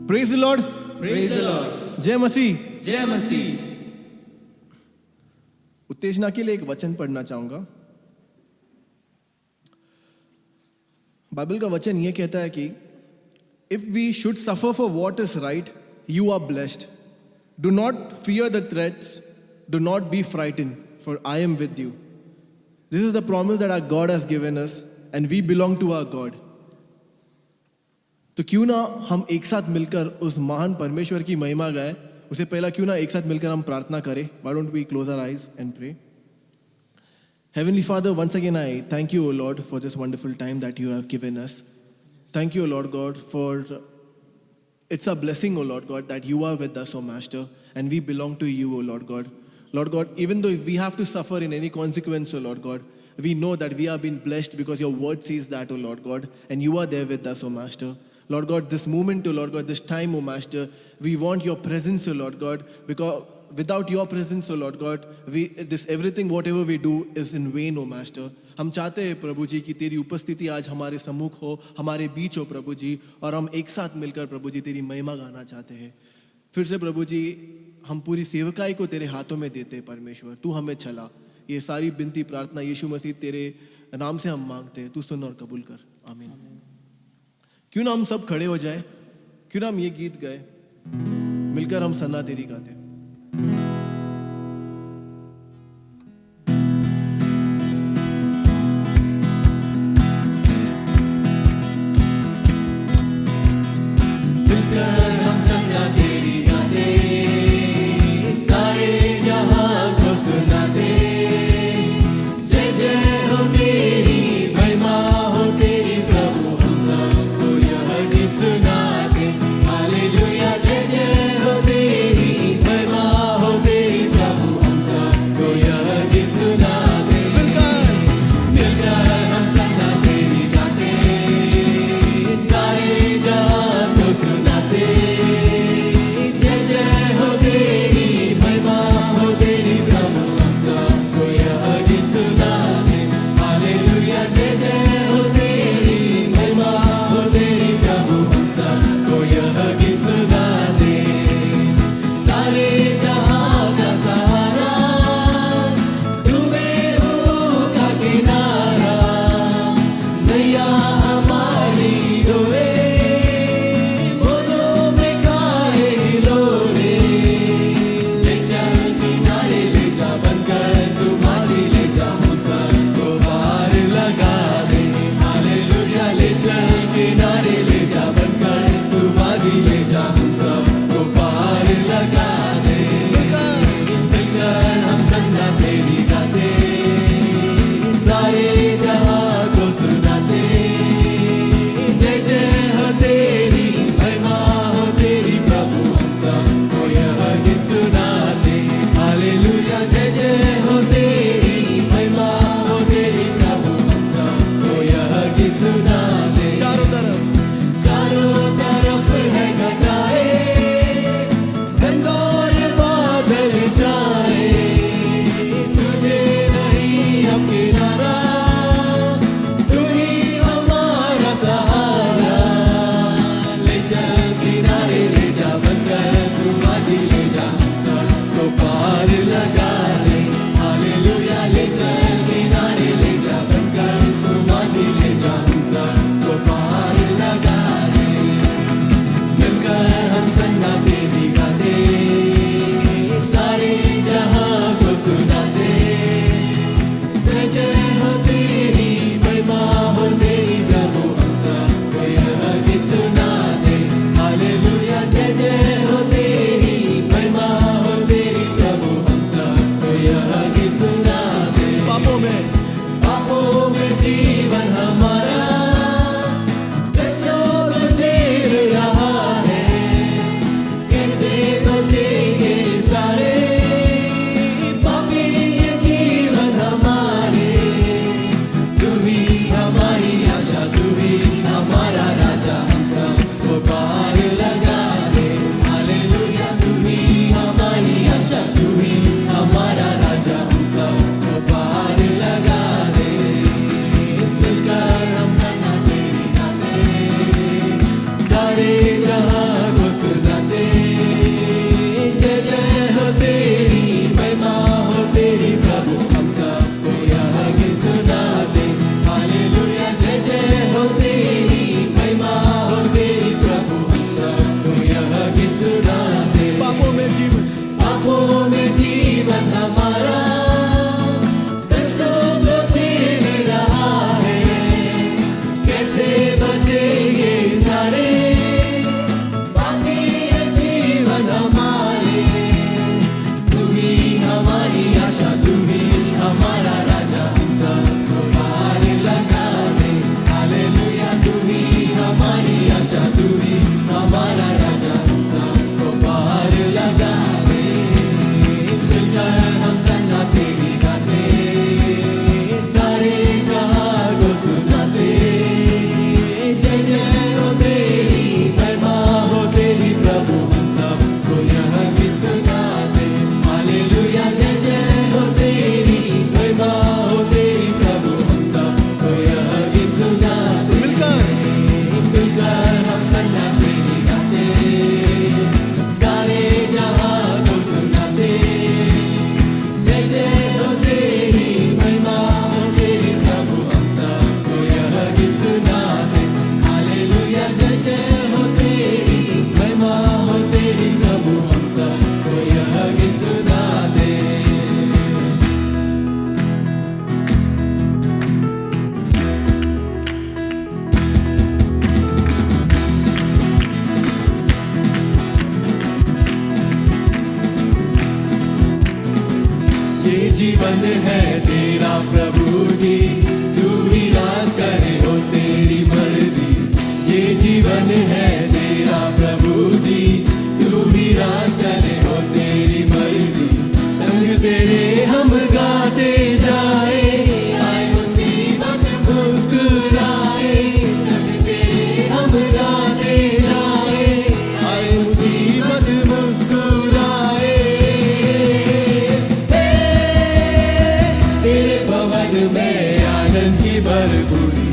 Praise the Lord, praise the Lord, जय मसीह। जय मसीह। उत्तेजना के लिए एक वचन पढ़ना चाहूंगा। बाइबल का वचन ये कहता है कि if we should suffer for what is right, you are blessed. Do not fear the threats, do not be frighten, for I am with you. This is the promise that our God has given us and we belong to our God. तो क्यों ना हम एक साथ मिलकर उस महान परमेश्वर की महिमा गाए। उससे पहला क्यों ना एक साथ मिलकर हम प्रार्थना करें। Why don't we close our eyes and pray? Heavenly Father, once again I thank you, O Lord, for this wonderful time that you have given us. Thank you, O Lord God, for it's a blessing, O Lord God, that you are with us, O Master, and we belong to you, O Lord God. Lord God, even though we have to suffer in any consequence, O Lord God, we know that we have been blessed because your word says that, O Lord God, and you are there with us, O Master. Lord God, this moment, O Lord God, this time, O Master, we want your presence, O Lord God, because without your presence, O Lord God, this everything, whatever we do is in vain, O Master. हम चाहते हैं प्रभु जी कि तेरी उपस्थिति आज हमारे सम्मुख हो, हमारे बीच हो प्रभु जी, और हम एक साथ मिलकर प्रभु जी तेरी महिमा गाना चाहते हैं। फिर से प्रभु जी हम पूरी सेवकाई को तेरे हाथों में देते हैं परमेश्वर, तू हमें चला। ये सारी बिनती प्रार्थना यीशु मसीह तेरे नाम से हम मांगते हैं, तू सुन और कबूल कर, आमीन। क्यों ना हम सब खड़े हो जाए, क्यों ना हम ये गीत गाए, मिलकर हम सन्ना तेरी गाते। हालेलुया, जय जय हो मेरी जीवन है तेरा प्रभु जी, तू ही राज करे हो तेरी मर्जी। ये जीवन है तेरा प्रभु जी, तू ही राज करे हो तेरी मर्जी। संग तेरे हम गाते जाए, आए मुसीबत मुस्कुराए। संग तेरे हम गाते जाए, आए मुसीबत मुस्कुराए। तेरे भवन में आनंद की भरपूरी,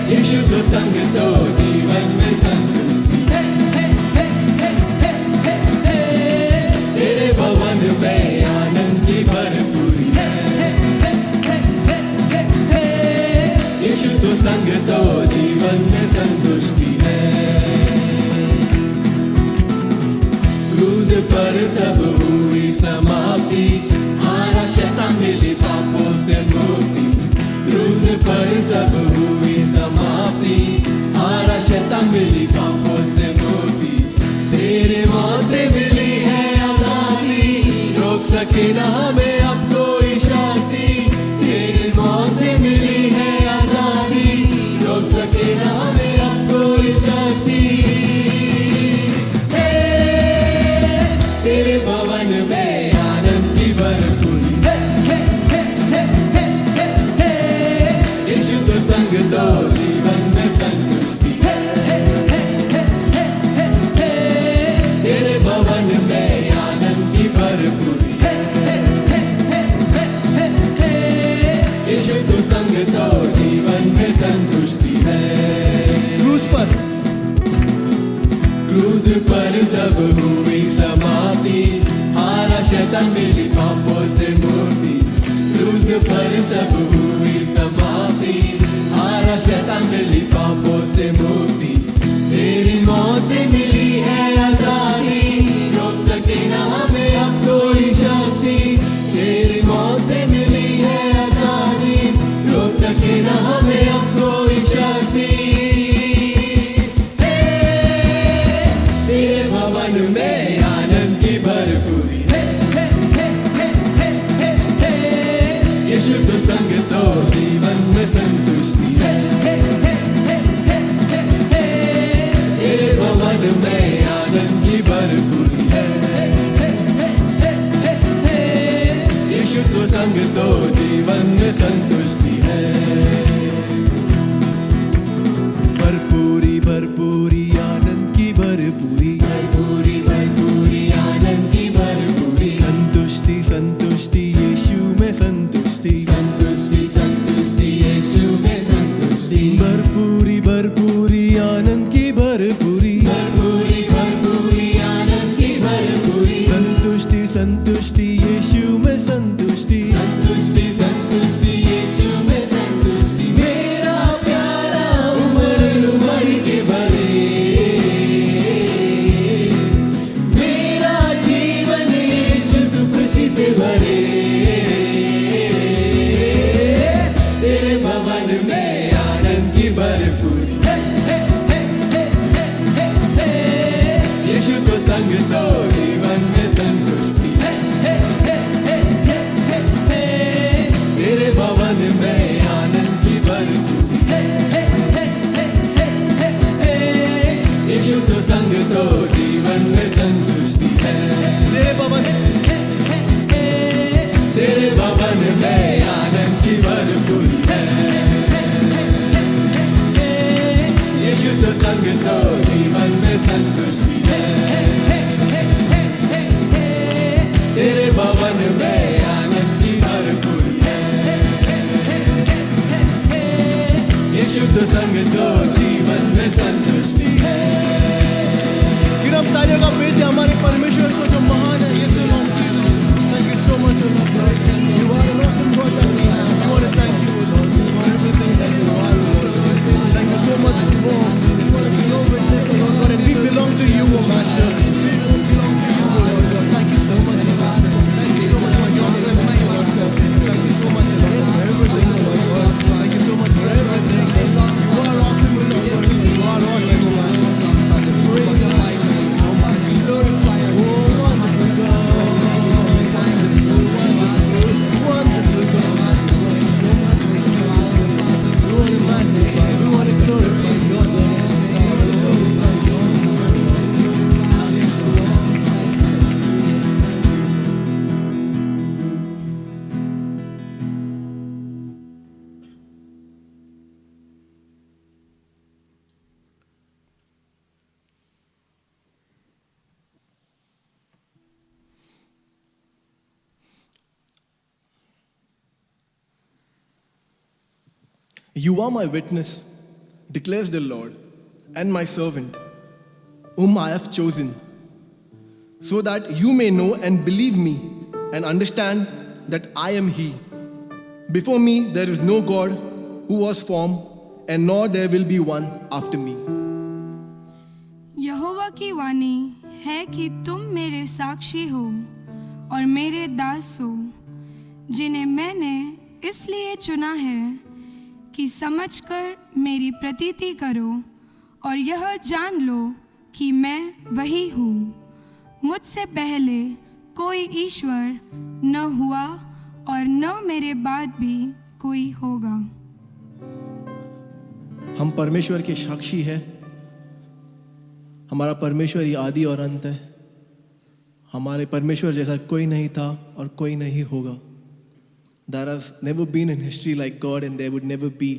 यीशु तो संग तो जीवन में संतुष्टि। तेरे भवन में आनंद की भरपूरी, यीशु तो संग तो जीवन में संतुष्टि है। क्रूज पर सब हुई समाप्ति, हारा शैतान मिली पापों से मुक्ति। क्रूज पर सब हुई समाप्ति, हारा शैतान मिली पापों से मुक्ति। तेरे मौत से मिली है आजादी, रोक सके ना हमें अब कोई शक्ति। तेरे मौत से मिली है आजादी, रोक सके ना हमें अब कोई शक्ति। तेरे भवन में आनंद की भरपूरी, यीशु तो संग दो जीवन में संतुष्टि। तेरे भवन में आनंद की भरपूरी, यीशु तो संग दो जीवन में संतुष्टि है। क्रूज पर सब हुई समाप्ति, हारा शैतान मिली पापों से मुक्ति। क्रूज पर सब हुई समाप्ति, हारा शैतान मिली पापों से मुक्ति। तेरी मौत से मिली है आजादी, रोक सके ना हमें अब कोई शक्ति। तेरी मौत से मिली है आजादी, रोक सके ना हमें अब कोई शक्ति। तेरे भवन में आनंद की भरपूरी, यीशु तो संग तो जीवन में संतुष्टि है। तेरे भवन में आनंद की भरपूरी है, यीशु तो संग तो जीवन में संतुष्टि है। भरपूरी भरपूरी आनंद की भरपूरी, भरपूरी भरपूरी आनंद की भरपूरी। संतुष्टि संतुष्टि यीशु में संतुष्टि, संतुष्टि संतुष्टि यीशु में संतुष्टि। भरपूरी भरपूरी आनंद की भरपूरी, भरपूरी भरपूरी आनंद की भरपूरी। संतुष्टि संतुष्टि यीशु में संतुष्टि, संतुष्टि संतुष्टि यीशु में संतुष्टि। मेरा प्यारा उमड़ उमड़ के भरे, मेरा जीवन यीशु तू खुशी से भरे। तेरे भवन में आनंद की भरपूरी, यीशु तो संग तो जीवन में संतुष्टि। तेरे भवन में आनंद की भरपूरी, यीशु तो संग तो जीवन में संतुष्टि है। तेरे भवन में आनंद की भरपूरी है, यीशु तो संग तो जीवन में संतुष्टि है। तेरे भवन में आनंद की भरपूरी है, यीशु तो संग तो जीवन में संतुष्टि है। फिर हम तालियों का पेट हमारे परमेश्वर को जो महान है, यीशु नाम Thank you so much, O Lord. You are an awesome God that we have. We want to thank you, O Lord, for everything that you are, O Lord. Thank you so much for your witness, O Lord God, and we belong to you, O Master. We belong to you, O Lord God. Thank you so much, O Lord. Thank you so much for your presence, O Lord God. Thank you so much, O Lord, for everything, O Lord God. Thank you so much for everything. You are awesome, O Lord God. You are awesome, O Lord God. Praise your mighty name. Glorify your name. You are my witness, declares the Lord, and my servant, whom I have chosen, so that you may know and believe me and understand that I am He. Before me there is no God who was formed, and nor there will be one after me. यहोवा की वाणी है कि तुम मेरे साक्षी हो और मेरे दास हो, जिन्हें मैंने इसलिए चुना है कि समझकर मेरी प्रतीति करो और यह जान लो कि मैं वही हूँ। मुझसे पहले कोई ईश्वर न हुआ और न मेरे बाद भी कोई होगा। हम परमेश्वर के साक्षी हैं। हमारा परमेश्वर ही आदि और अंत है। हमारे परमेश्वर जैसा कोई नहीं था और कोई नहीं होगा। There has never been in history like God and there would never be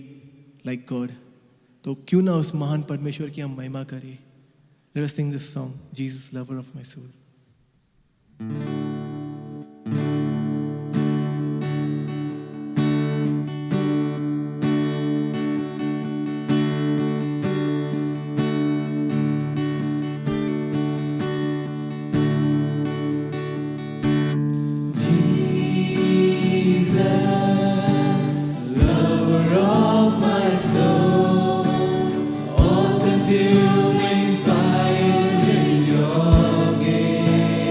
like God. तो क्यों ना उस महान परमेश्वर की हम महिमा करें। Let us sing this song, Jesus, lover of my soul. Lover of my soul, all consuming fires in your gaze.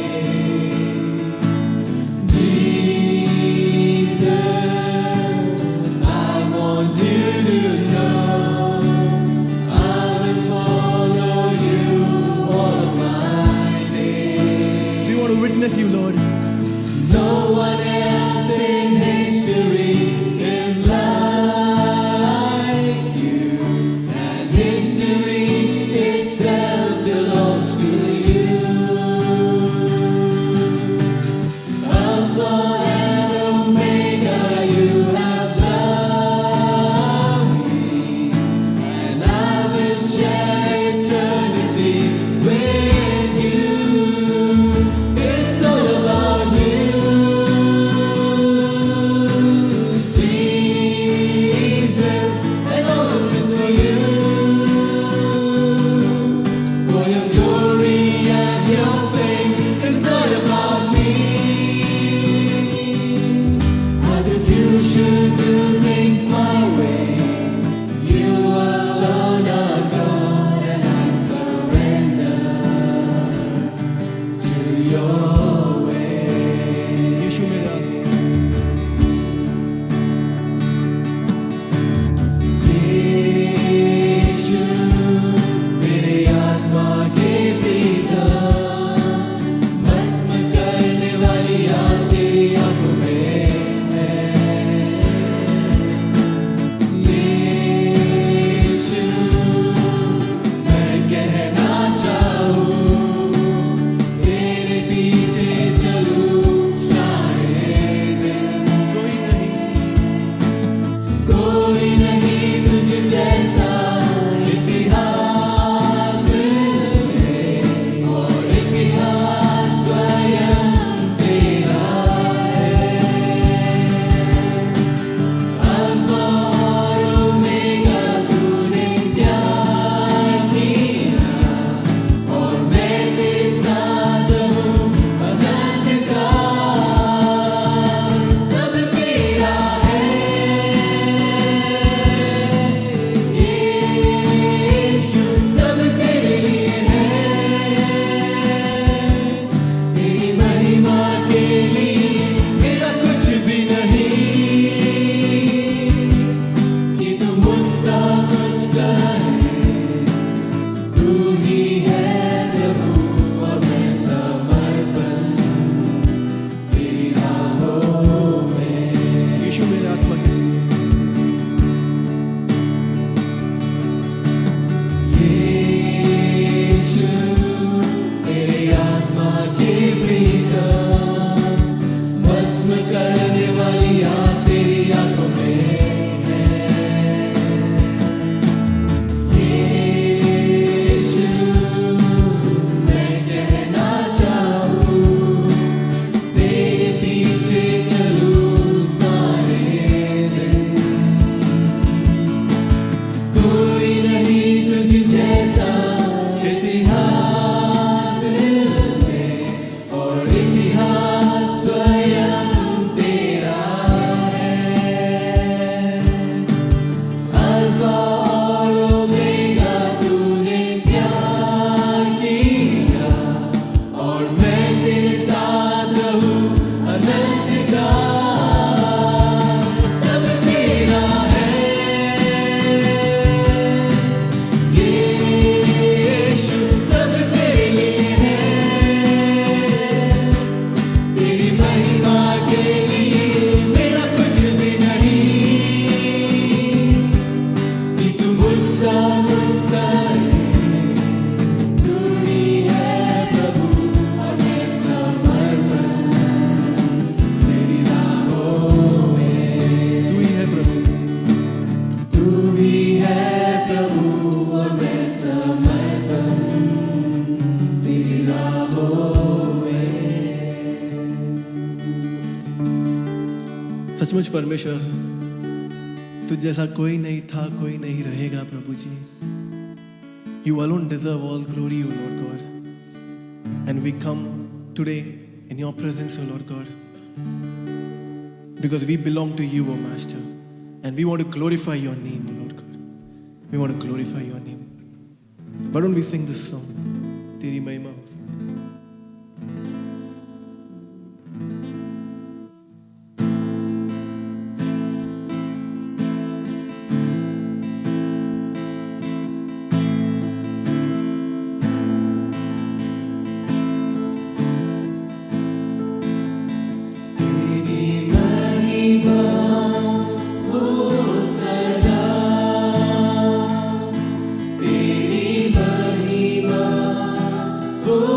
सचमुच परमेश्वर, तुझ जैसा कोई नहीं था, कोई नहीं रहेगा प्रभु जी. You alone deserve all glory, O Lord God. And we come today in your presence, O Lord God, because we belong to you, O Master. And we want to glorify your name, O Lord God. We want to glorify your name. Why don't we sing this song? Teri Mahima. Oh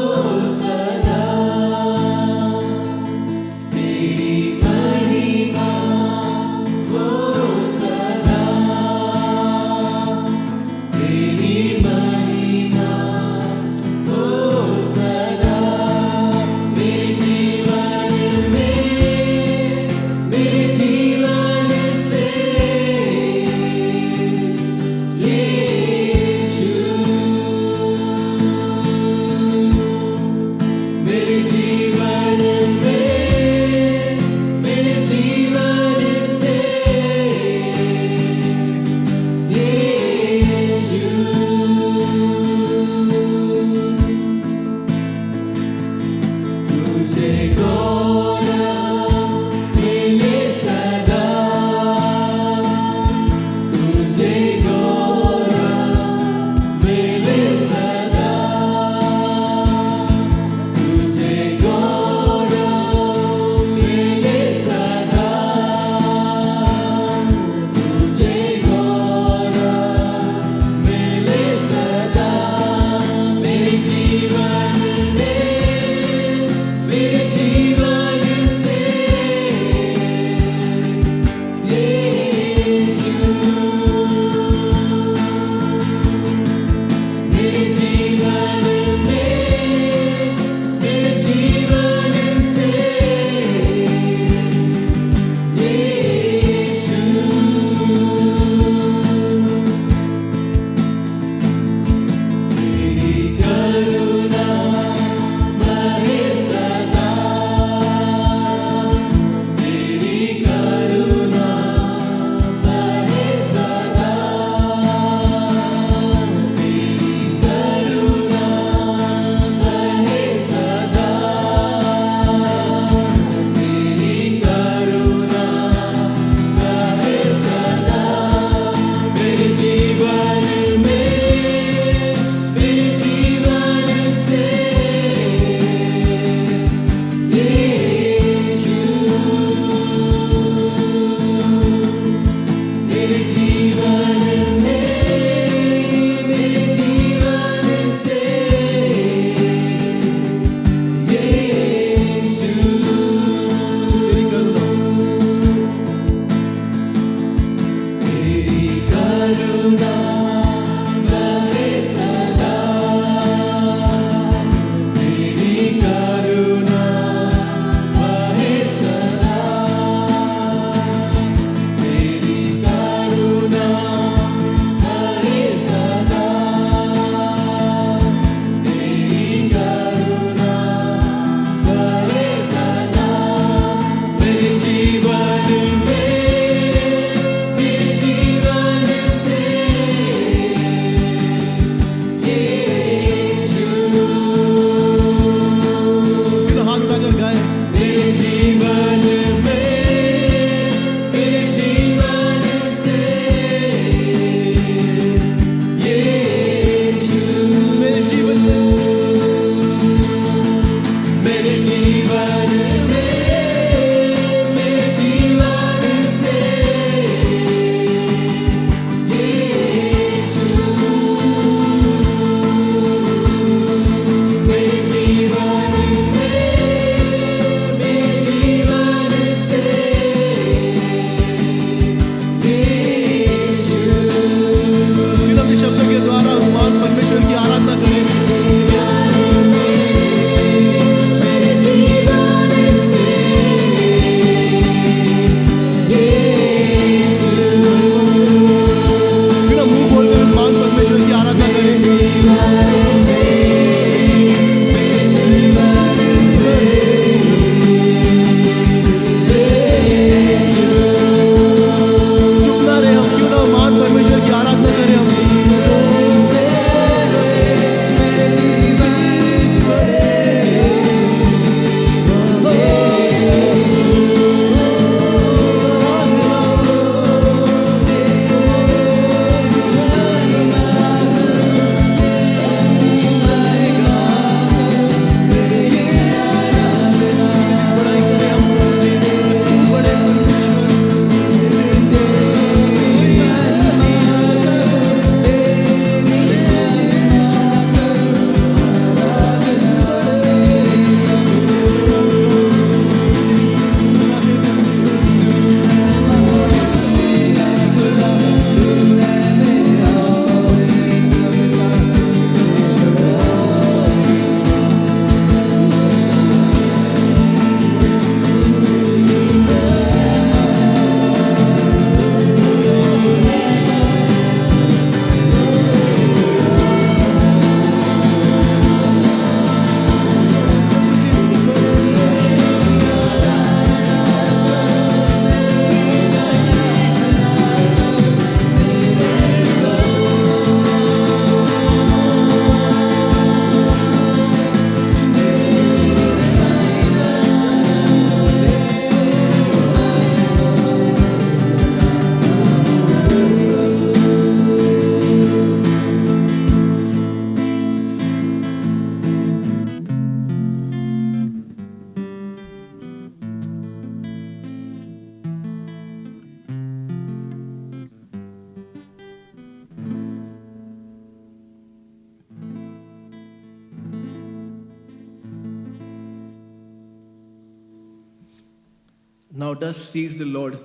Now thus says the Lord,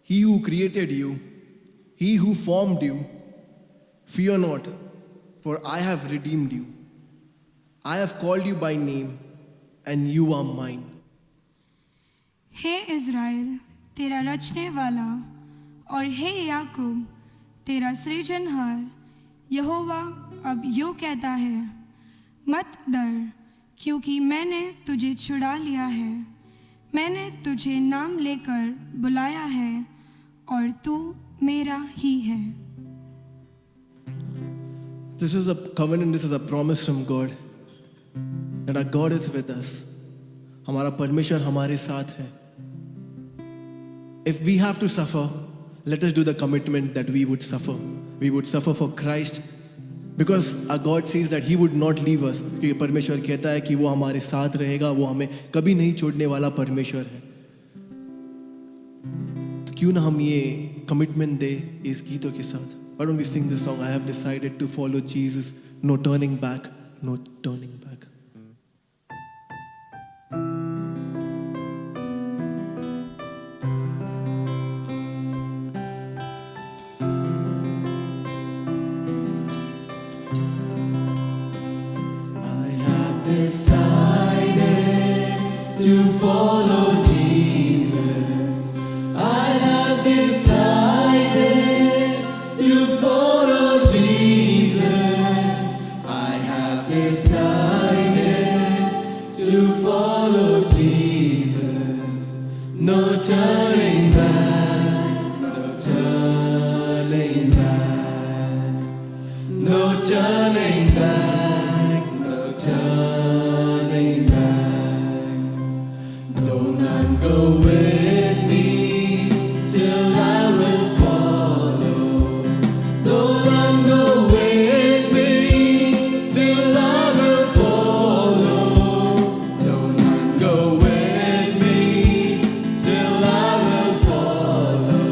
He who created you, He who formed you, fear not, for I have redeemed you. I have called you by name, and you are mine. हे Israel, तेरा रचने वाला, और हे याकूब, तेरा सृजनहार, यहोवा अब यूँ कहता है, मत डर, क्योंकि मैंने तुझे छुड़ा लिया है। मैंने तुझे नाम लेकर बुलाया है, और तू मेरा ही है। This is a covenant, this is a promise from God, that our God is with us. हमारा परमेश्वर हमारे साथ है. If we have to suffer, let us do the commitment that we would suffer. We would suffer for Christ, because our God says that He would not leave us. क्योंकि परमेश्वर कहता है कि वो हमारे साथ रहेगा, वो हमें कभी नहीं छोड़ने वाला परमेश्वर है. तो क्यों ना हम ये कमिटमेंट दे इस गीतों के साथ. Why don't we sing this song? I have decided to follow Jesus, no turning back, no turning back. Decided to follow Jesus. I have decided to follow Jesus. I have decided to follow Jesus. No turning back, no turning back, no turning back, no turning back. Though none go with me, still I will follow. Though none go with me, still I will follow. Though none go with me, still I will follow.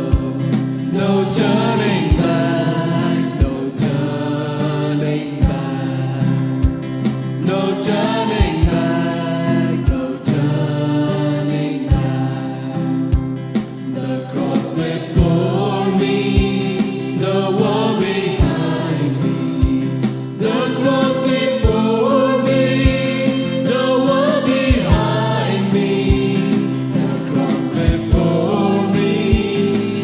No turning back, no turning back, no turning back, no turning back. The cross before me, the wall behind me. The cross before me, the wall behind me. The cross before me,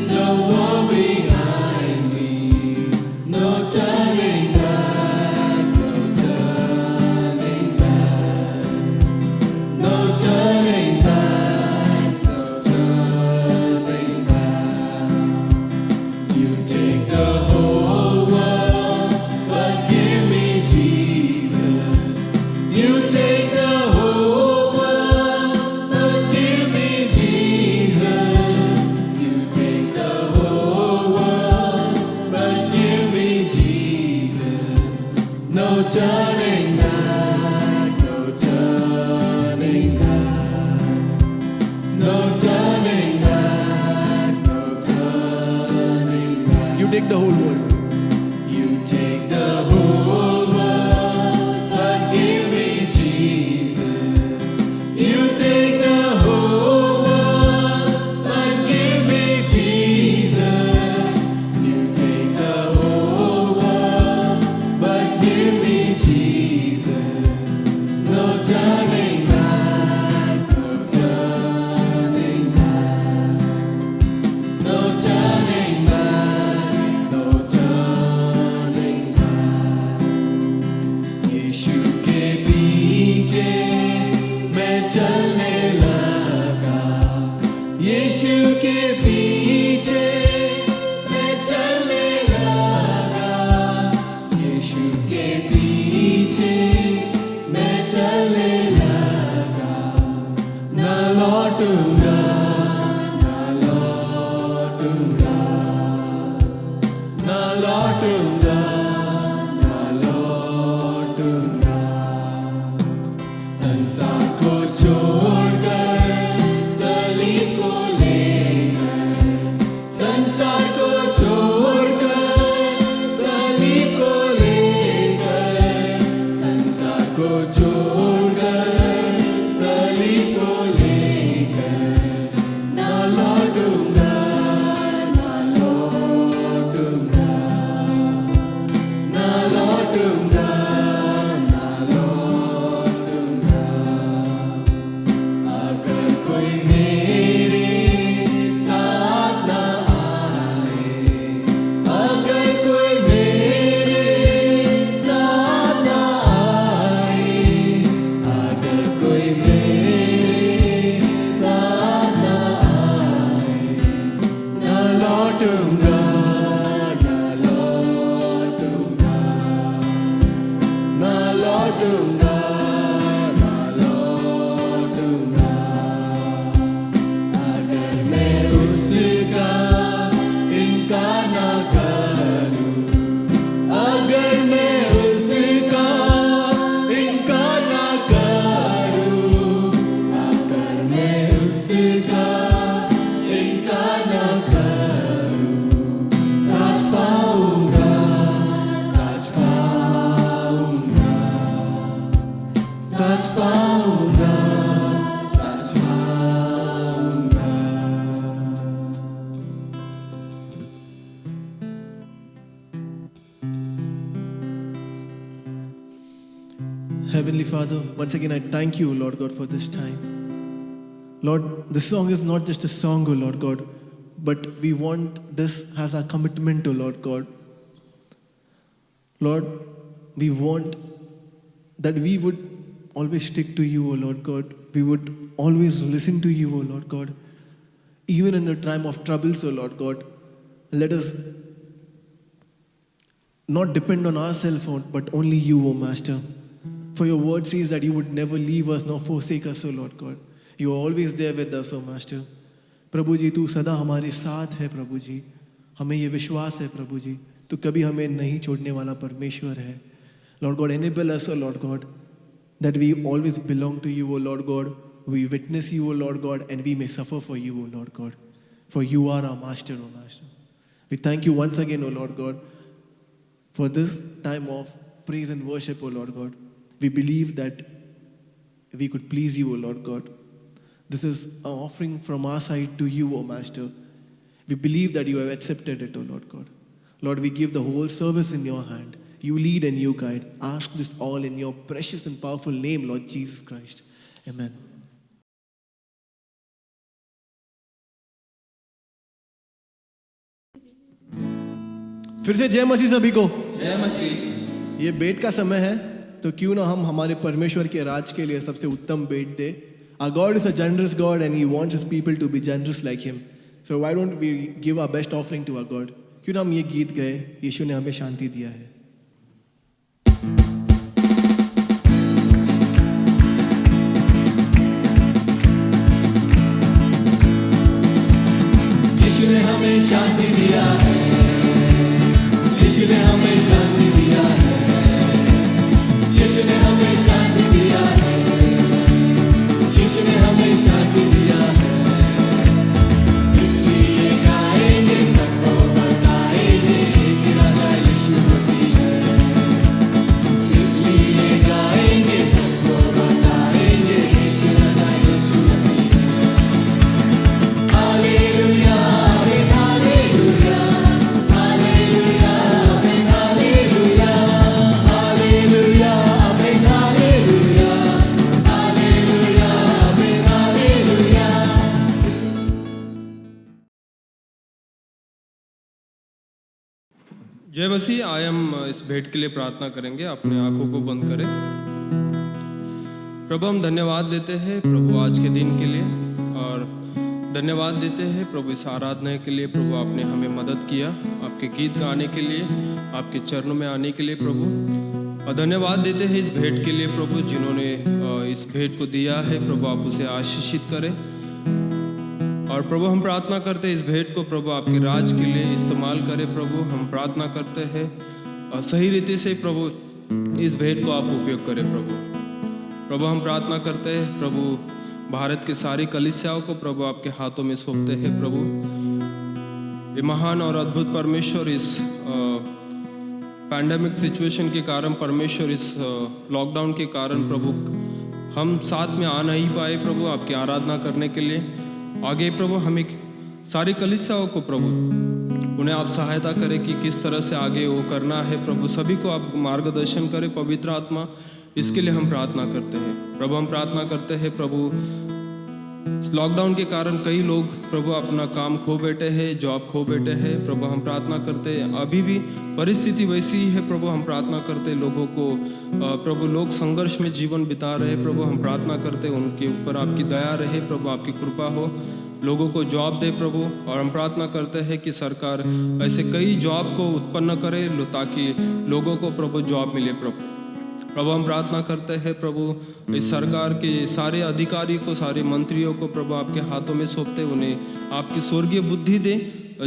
the wall behind me. No turning back, no turning back, no turning back, no turning back. You take the whole world, but give me Jesus. You take the whole world, but give me Jesus. You take the whole world, but give me Jesus. No turning back, no turning back, no turning back, no turning back. You take the whole world. You take the whole world, but give me Jesus. You take the whole world, but give me Jesus. You take the whole world, but give me Jesus. No turning back, no turning back, no turning back, no turning back. यीशु के पीछे मैं चलने लगा. यीशु के पीछे मैं चलने लगा. यीशु के पीछे मैं चलने लगा. ना लौटूंगा, ना लौटूंगा, ना लौटूंगा, ना लौटूंगा. संसार को छोड़कर, सलीब को लेकर, लौटूंगा, ना लौटूंगा, ना लौटूंगा, ना लौटूंगा। अगर मैं उसका इनकार ना करूं, अगर मैं उसका इनकार ना करूं, अगर मैं उसका इनकार ना करूं, ताज पाऊंगा, ताज पाऊंगा, ताज पाऊंगा, ताज पाऊंगा। Heavenly Father, once again I thank you, Lord God, for this time. Lord, this song is not just a song, O Lord God, but we want this as our commitment, O Lord God. Lord, we want that we would always stick to you, O Lord God. We would always listen to you, O Lord God. Even in a time of troubles, O Lord God, let us not depend on ourselves, but only you, O Master. For your word says that you would never leave us nor forsake us, O Lord God. You are always there with us, O Master. प्रभु जी तू सदा हमारे साथ है प्रभु जी, हमें ये विश्वास है प्रभु जी, तू कभी हमें नहीं छोड़ने वाला परमेश्वर है. Lord God, enable us, O Lord God, that we always belong to you, O Lord God. We witness you, O Lord God, and we may suffer for you, O Lord God. For you are our Master, O Master. We thank you once again, O Lord God, for this time of praise and worship, O Lord God. We believe that we could please you, O Lord God. This is an offering from our side to you, O Master. We believe that you have accepted it, O Lord God. Lord, we give the whole service in your hand. You lead and you guide. Ask this all in your precious and powerful name, Lord Jesus Christ. Amen. फिर से जय मसीह सभी को. जय मसीह। ये भेंट का समय है, तो क्यों ना हम हमारे परमेश्वर के राज के लिए सबसे उत्तम भेंट दे. Our God is a generous God and He wants His people to be generous like Him. So why don't we give our best offering to our God? क्यों ना हम ये गीत गए, यीशु ने हमें शांति दिया है. यीशु ने हमें शांति दिया है, यीशु ने हमें शांति दिया है, यीशु ने हमें शांति दिया है, यीशु ने हमें शांति दिया है. इसलिए गाएंगे, सबको बताएंगे कि राजा यीशु मसीह है. इसलिए गाएंगे, सबको बताएंगे कि राजा यीशु मसीह है. हालेलुया, आमीन, हालेलुया, हालेलुया, आमीन, हालेलुया, हालेलुया, आमीन, हालेलुया, हालेलुया, आमीन, हालेलुया. जय मसीह. आए हम इस भेंट के लिए प्रार्थना करेंगे. अपने आंखों को बंद करें. प्रभु हम धन्यवाद देते हैं प्रभु आज के दिन के लिए, और धन्यवाद देते हैं प्रभु इस आराधना के लिए. प्रभु आपने हमें मदद किया आपके गीत गाने के लिए, आपके चरणों में आने के लिए प्रभु. और धन्यवाद देते हैं इस भेंट के लिए प्रभु, जिन्होंने इस भेंट को दिया है प्रभु आप उसे आशीषित करें. और प्रभु हम प्रार्थना करते हैं इस भेंट को प्रभु आपके राज के लिए इस्तेमाल करें प्रभु. हम प्रार्थना करते हैं और सही रीति से प्रभु इस भेंट को आप उपयोग करें प्रभु. प्रभु हम प्रार्थना करते हैं प्रभु भारत के सारी कलीसियाओं को प्रभु आपके हाथों में सौंपते हैं प्रभु. ये महान और अद्भुत परमेश्वर इस पैंडेमिक सिचुएशन के कारण, परमेश्वर इस लॉकडाउन के कारण प्रभु हम साथ में आ नहीं पाए प्रभु आपकी आराधना करने के लिए. आगे प्रभु हमें सारी कलीसियाओं को प्रभु उन्हें आप सहायता करें कि किस तरह से आगे वो करना है प्रभु. सभी को आप मार्गदर्शन करें पवित्र आत्मा. इसके लिए हम प्रार्थना करते हैं प्रभु. हम प्रार्थना करते हैं प्रभु इस लॉकडाउन के कारण कई लोग प्रभु अपना काम खो बैठे हैं, जॉब खो बैठे हैं प्रभु. हम प्रार्थना करते हैं अभी भी परिस्थिति वैसी ही है प्रभु. हम प्रार्थना करते हैं लोगों को प्रभु लोग संघर्ष में जीवन बिता रहे प्रभु. हम प्रार्थना करते हैं उनके ऊपर आपकी दया रहे प्रभु, आपकी कृपा हो. लोगों को जॉब दे प्रभु। और हम प्रार्थना करते हैं कि सरकार ऐसे कई जॉब को उत्पन्न करे ताकि लोगों को प्रभु जॉब मिले प्रभु। प्रभु हम प्रार्थना करते हैं प्रभु इस सरकार के सारे अधिकारी को, सारे मंत्रियों को प्रभु आपके हाथों में सौंपते, उन्हें आपकी स्वर्गीय बुद्धि दे,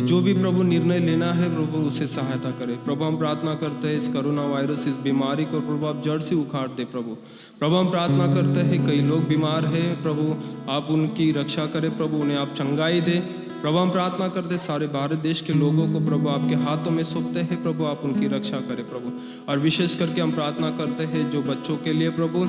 जो भी प्रभु निर्णय लेना है प्रभु उसे सहायता करे। प्रभु हम प्रार्थना करते हैं इस कोरोना वायरस, इस बीमारी को प्रभु आप जड़ से उखाड़ दे प्रभु। प्रभु हम प्रार्थना करते हैं कई लोग बीमार हैं प्रभु, आप उनकी रक्षा करें प्रभु, उन्हें आप चंगाई दे। प्रभु हम प्रार्थना करते सारे भारत देश के लोगों को प्रभु आपके हाथों में सौंपते हैं प्रभु, आप उनकी रक्षा करें प्रभु। और विशेष करके हम प्रार्थना करते हैं जो बच्चों के लिए प्रभु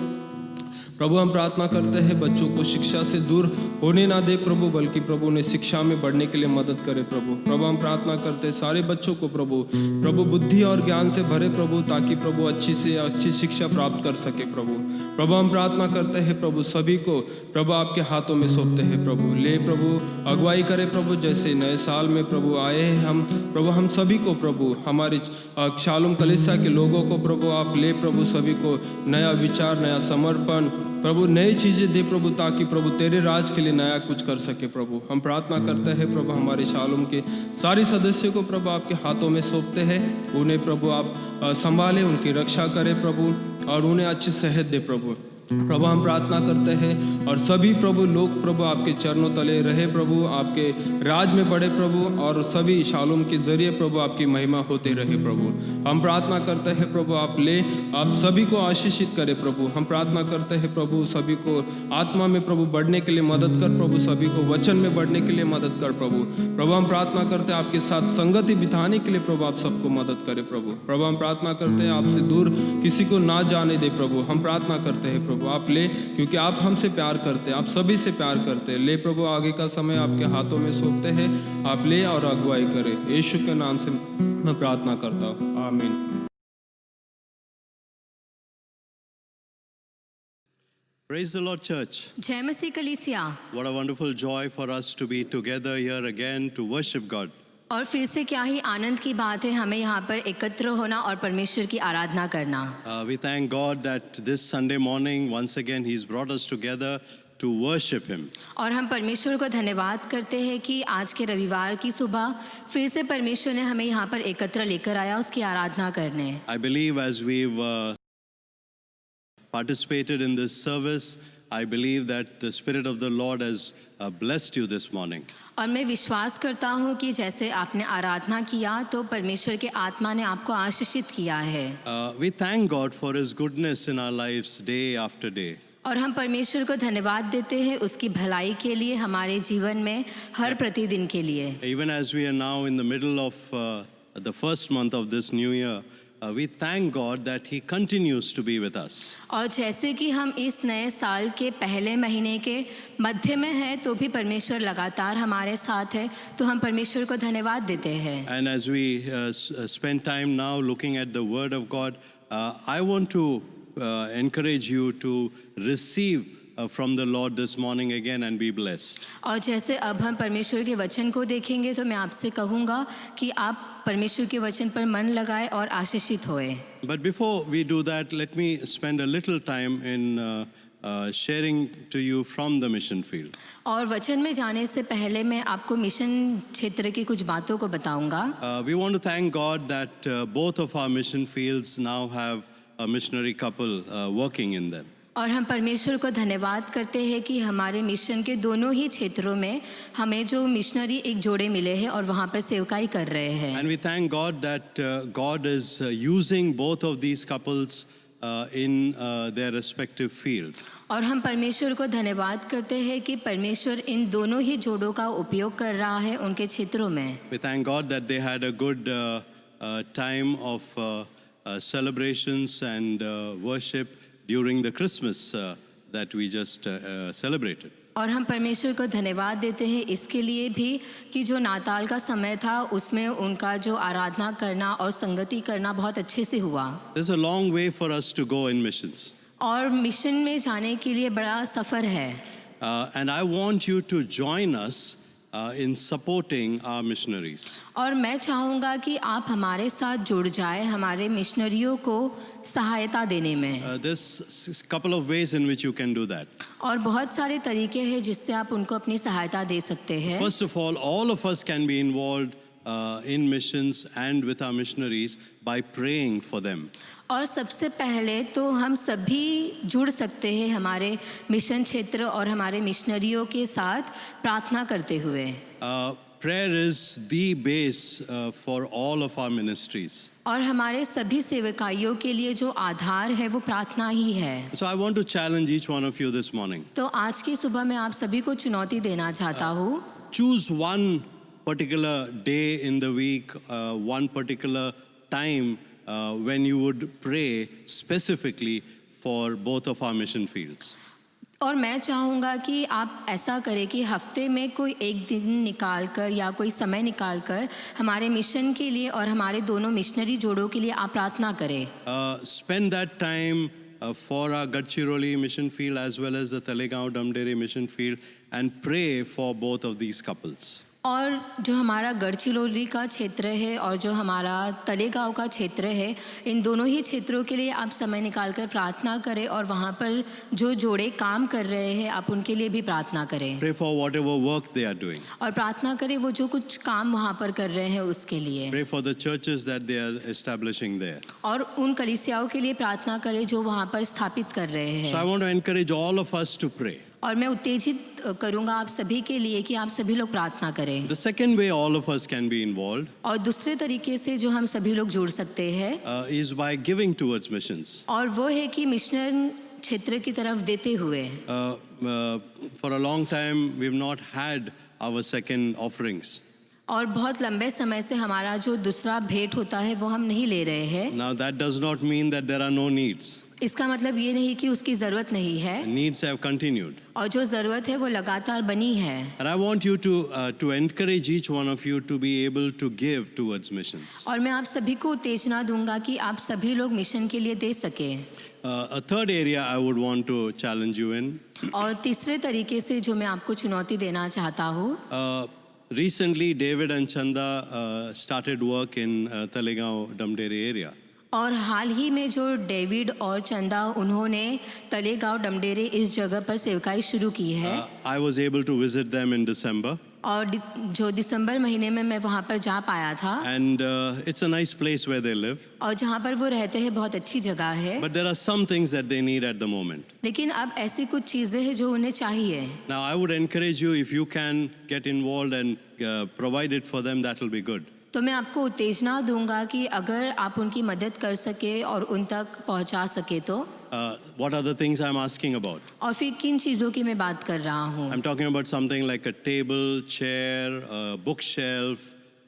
हम प्रार्थना करते हैं बच्चों को शिक्षा से दूर होने ना दे प्रभु, बल्कि प्रभु उन्हें शिक्षा में बढ़ने के लिए मदद करे प्रभु। हम प्रार्थना करते हैं सारे बच्चों को प्रभु बुद्धि और ज्ञान से भरे प्रभु, ताकि प्रभु अच्छी से अच्छी शिक्षा प्राप्त कर सके प्रभु। हम प्रार्थना करते हैं प्रभु सभी को प्रभु आपके हाथों में सौंपते हैं प्रभु, ले प्रभु अगुवाई करे प्रभु। जैसे नए साल में प्रभु आए हैं हम सभी को प्रभु, हमारे शालोम कलीसिया के लोगों को प्रभु आप ले प्रभु, सभी को नया विचार, नया समर्पण प्रभु, नई चीज़ें दे प्रभु, ताकि प्रभु तेरे राज के लिए नया कुछ कर सके प्रभु। हम प्रार्थना करते हैं प्रभु हमारे शालोम के सारे सदस्यों को प्रभु आपके हाथों में सौंपते हैं, उन्हें प्रभु आप संभालें, उनकी रक्षा करें प्रभु, और उन्हें अच्छी सेहत दे प्रभु। हम प्रार्थना करते हैं और सभी प्रभु लोग प्रभु आपके चरणों तले रहे प्रभु, आपके राज में बढ़े प्रभु, और सभी शालोम के जरिए प्रभु आपकी महिमा होते रहे प्रभु। हम प्रार्थना करते हैं प्रभु आप सभी को आशीषित करें प्रभु। हम प्रार्थना करते हैं प्रभु सभी को आत्मा में प्रभु बढ़ने के लिए मदद कर प्रभु, सभी को वचन में बढ़ने के लिए मदद कर प्रभु। हम प्रार्थना करते हैं आपके साथ संगति बिताने के लिए प्रभु आप सबको मदद करें प्रभु। हम प्रार्थना करते हैं आपसे दूर किसी को ना जाने दे प्रभु। हम प्रार्थना करते हैं प्रभु आप ले, क्योंकि आप हमसे प्यार करते हैं, आप सभी से प्यार करते हैं। ले प्रभु आगे का समय आपके हाथों में सौंपते हैं, आप ले और अगुवाई करें। यीशु के नाम से मैं प्रार्थना करता हूँ, आमीन। Praise the Lord, church. जय मसीह कलीसिया। What a wonderful joy for us to be together here again to worship God. और फिर से क्या ही आनंद की बात है हमें यहाँ पर एकत्र होना और परमेश्वर की आराधना करना। We thank God that this Sunday morning, once again, He's brought us together to worship Him. और हम परमेश्वर को धन्यवाद करते हैं कि आज के रविवार की सुबह फिर से परमेश्वर ने हमें यहाँ पर एकत्र लेकर आया उसकी आराधना करने। I believe as we've participated in this service, I believe that the Spirit of the Lord has blessed you this morning. और मैं विश्वास करता हूँ कि जैसे आपने आराधना किया तो परमेश्वर के आत्मा ने आपको आशीषित किया है। We thank God for His goodness in our lives day after day. और हम परमेश्वर को धन्यवाद देते हैं उसकी भलाई के लिए हमारे जीवन में हर प्रतिदिन के लिए। Even as we are now in the middle of the first month of this new year, we thank God that He continues to be with us. और जैसे कि हम इस नए साल के पहले महीने के मध्य में हैं तो भी परमेश्वर लगातार हमारे साथ है, तो हम परमेश्वर को धन्यवाद देते हैं। And as we spend time now looking at the Word of God, I want to encourage you to receive from the Lord this morning again and be blessed. और जैसे अब हम परमेश्वर के वचन को देखेंगे तो मैं आपसे कहूँगा कि आप परमेश्वर के वचन पर मन लगाएं और आशीषित होएं। But before we do that, let me spend a little time in sharing to you from the mission field. और वचन में जाने से पहले मैं आपको मिशन क्षेत्र की कुछ बातों को बताऊंगा। We want to thank God that both of our mission fields now have a missionary couple working in them. और हम परमेश्वर को धन्यवाद करते हैं कि हमारे मिशन के दोनों ही क्षेत्रों में हमें जो मिशनरी एक जोड़े मिले हैं और वहाँ पर सेवकाई कर रहे हैं। And we thank God that God is using both of these couples in their respective field. और हम परमेश्वर को धन्यवाद करते हैं कि परमेश्वर इन दोनों ही जोड़ों का उपयोग कर रहा है उनके क्षेत्रों में। We thank God that they had a good time of celebrations and worship during the Christmas that we just celebrated. और हम परमेश्वर को धन्यवाद देते हैं इसके लिए भी कि जो नाताल का समय था उसमें उनका जो आराधना करना और संगति करना बहुत अच्छे से हुआ। There's a long way for us to go in missions. और मिशन में जाने के लिए बड़ा सफ़र है। And I want you to join us in supporting our missionaries. और मैं चाहूँगा कि आप हमारे साथ जुड़ जाए हमारे मिशनरियों को सहायता देने में। There's couple of ways in which you can do that. और बहुत सारे तरीके हैं जिससे आप उनको अपनी सहायता दे सकते हैं। First of all of us can be involved in missions and with our missionaries by praying for them. और सबसे पहले तो हम सभी जुड़ सकते हैं हमारे मिशन क्षेत्र और हमारे मिशनरियों के साथ प्रार्थना करते हुए। Prayer is the base for all of our ministries. और हमारे सभी सेवकाइयों के लिए जो आधार है वो प्रार्थना ही है। So I want to challenge each one of you this morning. तो आज की सुबह मैं आप सभी को चुनौती देना चाहता हूँ। Choose one particular day in the week, one particular time when you would pray specifically for both of our mission fields. और मैं चाहूँगा कि आप ऐसा करें कि हफ्ते में कोई एक दिन निकाल कर या कोई समय निकाल कर हमारे मिशन के लिए और हमारे दोनों मिशनरी जोड़ों के लिए आप प्रार्थना करें। Spend that time for our Gadchiroli mission field as well as the Talegaon Damdere mission field and pray for both of these couples. और जो हमारा गढ़चिरौली का क्षेत्र है और जो हमारा तलेगांव का क्षेत्र है, इन दोनों ही क्षेत्रों के लिए आप समय निकाल कर प्रार्थना करें और वहाँ पर जो जोड़े काम कर रहे हैं आप उनके लिए भी प्रार्थना करें। Pray for whatever work they are doing. और प्रार्थना करें वो जो कुछ काम वहाँ पर कर रहे हैं उसके लिए। Pray for the churches that they are establishing there. और उन कलीसियाओं के लिए प्रार्थना करें जो वहाँ पर स्थापित कर रहे So I हैं। want to encourage all of us to pray. और मैं उत्तेजित करूँगा आप सभी के लिए कि आप सभी लोग प्रार्थना करें। The second way all of us can be involved और दूसरे तरीके से जो हम सभी लोग जुड़ सकते हैं is by giving towards missions. और वो है कि मिशनल क्षेत्र की तरफ देते हुए। For a long time, we've not had our second offerings. और बहुत लंबे समय से हमारा जो दूसरा भेंट होता है वो हम नहीं ले रहे हैं। Now that does not mean that there are no needs. इसका मतलब ये नहीं कि उसकी ज़रूरत नहीं है Needs have continued. और जो ज़रूरत है वो लगातार बनी है। And I want you to encourage each one of you to be able to give towards missions. और मैं आप सभी को उत्तेजना दूंगा कि आप सभी लोग मिशन के लिए दे सकें। A third area I would want to challenge you in. और तीसरे तरीके से जो मैं आपको चुनौती देना चाहता हूँ, Recently, David and Chanda started work in Talegaon Damdere area. और हाल ही में जो डेविड और चंदा उन्होंने तलेगांव डमडेरे इस जगह पर सेवकाई शुरू की है। I was able to visit them in December. और जो दिसंबर महीने में मैं वहाँ पर जा पाया था। And it's a nice place where they live. और जहाँ पर वो रहते हैं बहुत अच्छी जगह है। But there are some things that they need at the moment. लेकिन अब ऐसी कुछ चीज़ें हैं जो उन्हें चाहिए। Now, I would encourage you, if you can get involved and provide it for them, that will be good. तो मैं आपको उत्तेजना दूंगा कि अगर आप उनकी मदद कर सके और उन तक पहुंचा सके तो। What are the things I'm asking about? और फिर किन चीज़ों की मैं बात कर रहा हूँ? I'm talking about something like a table, chair, a bookshelf,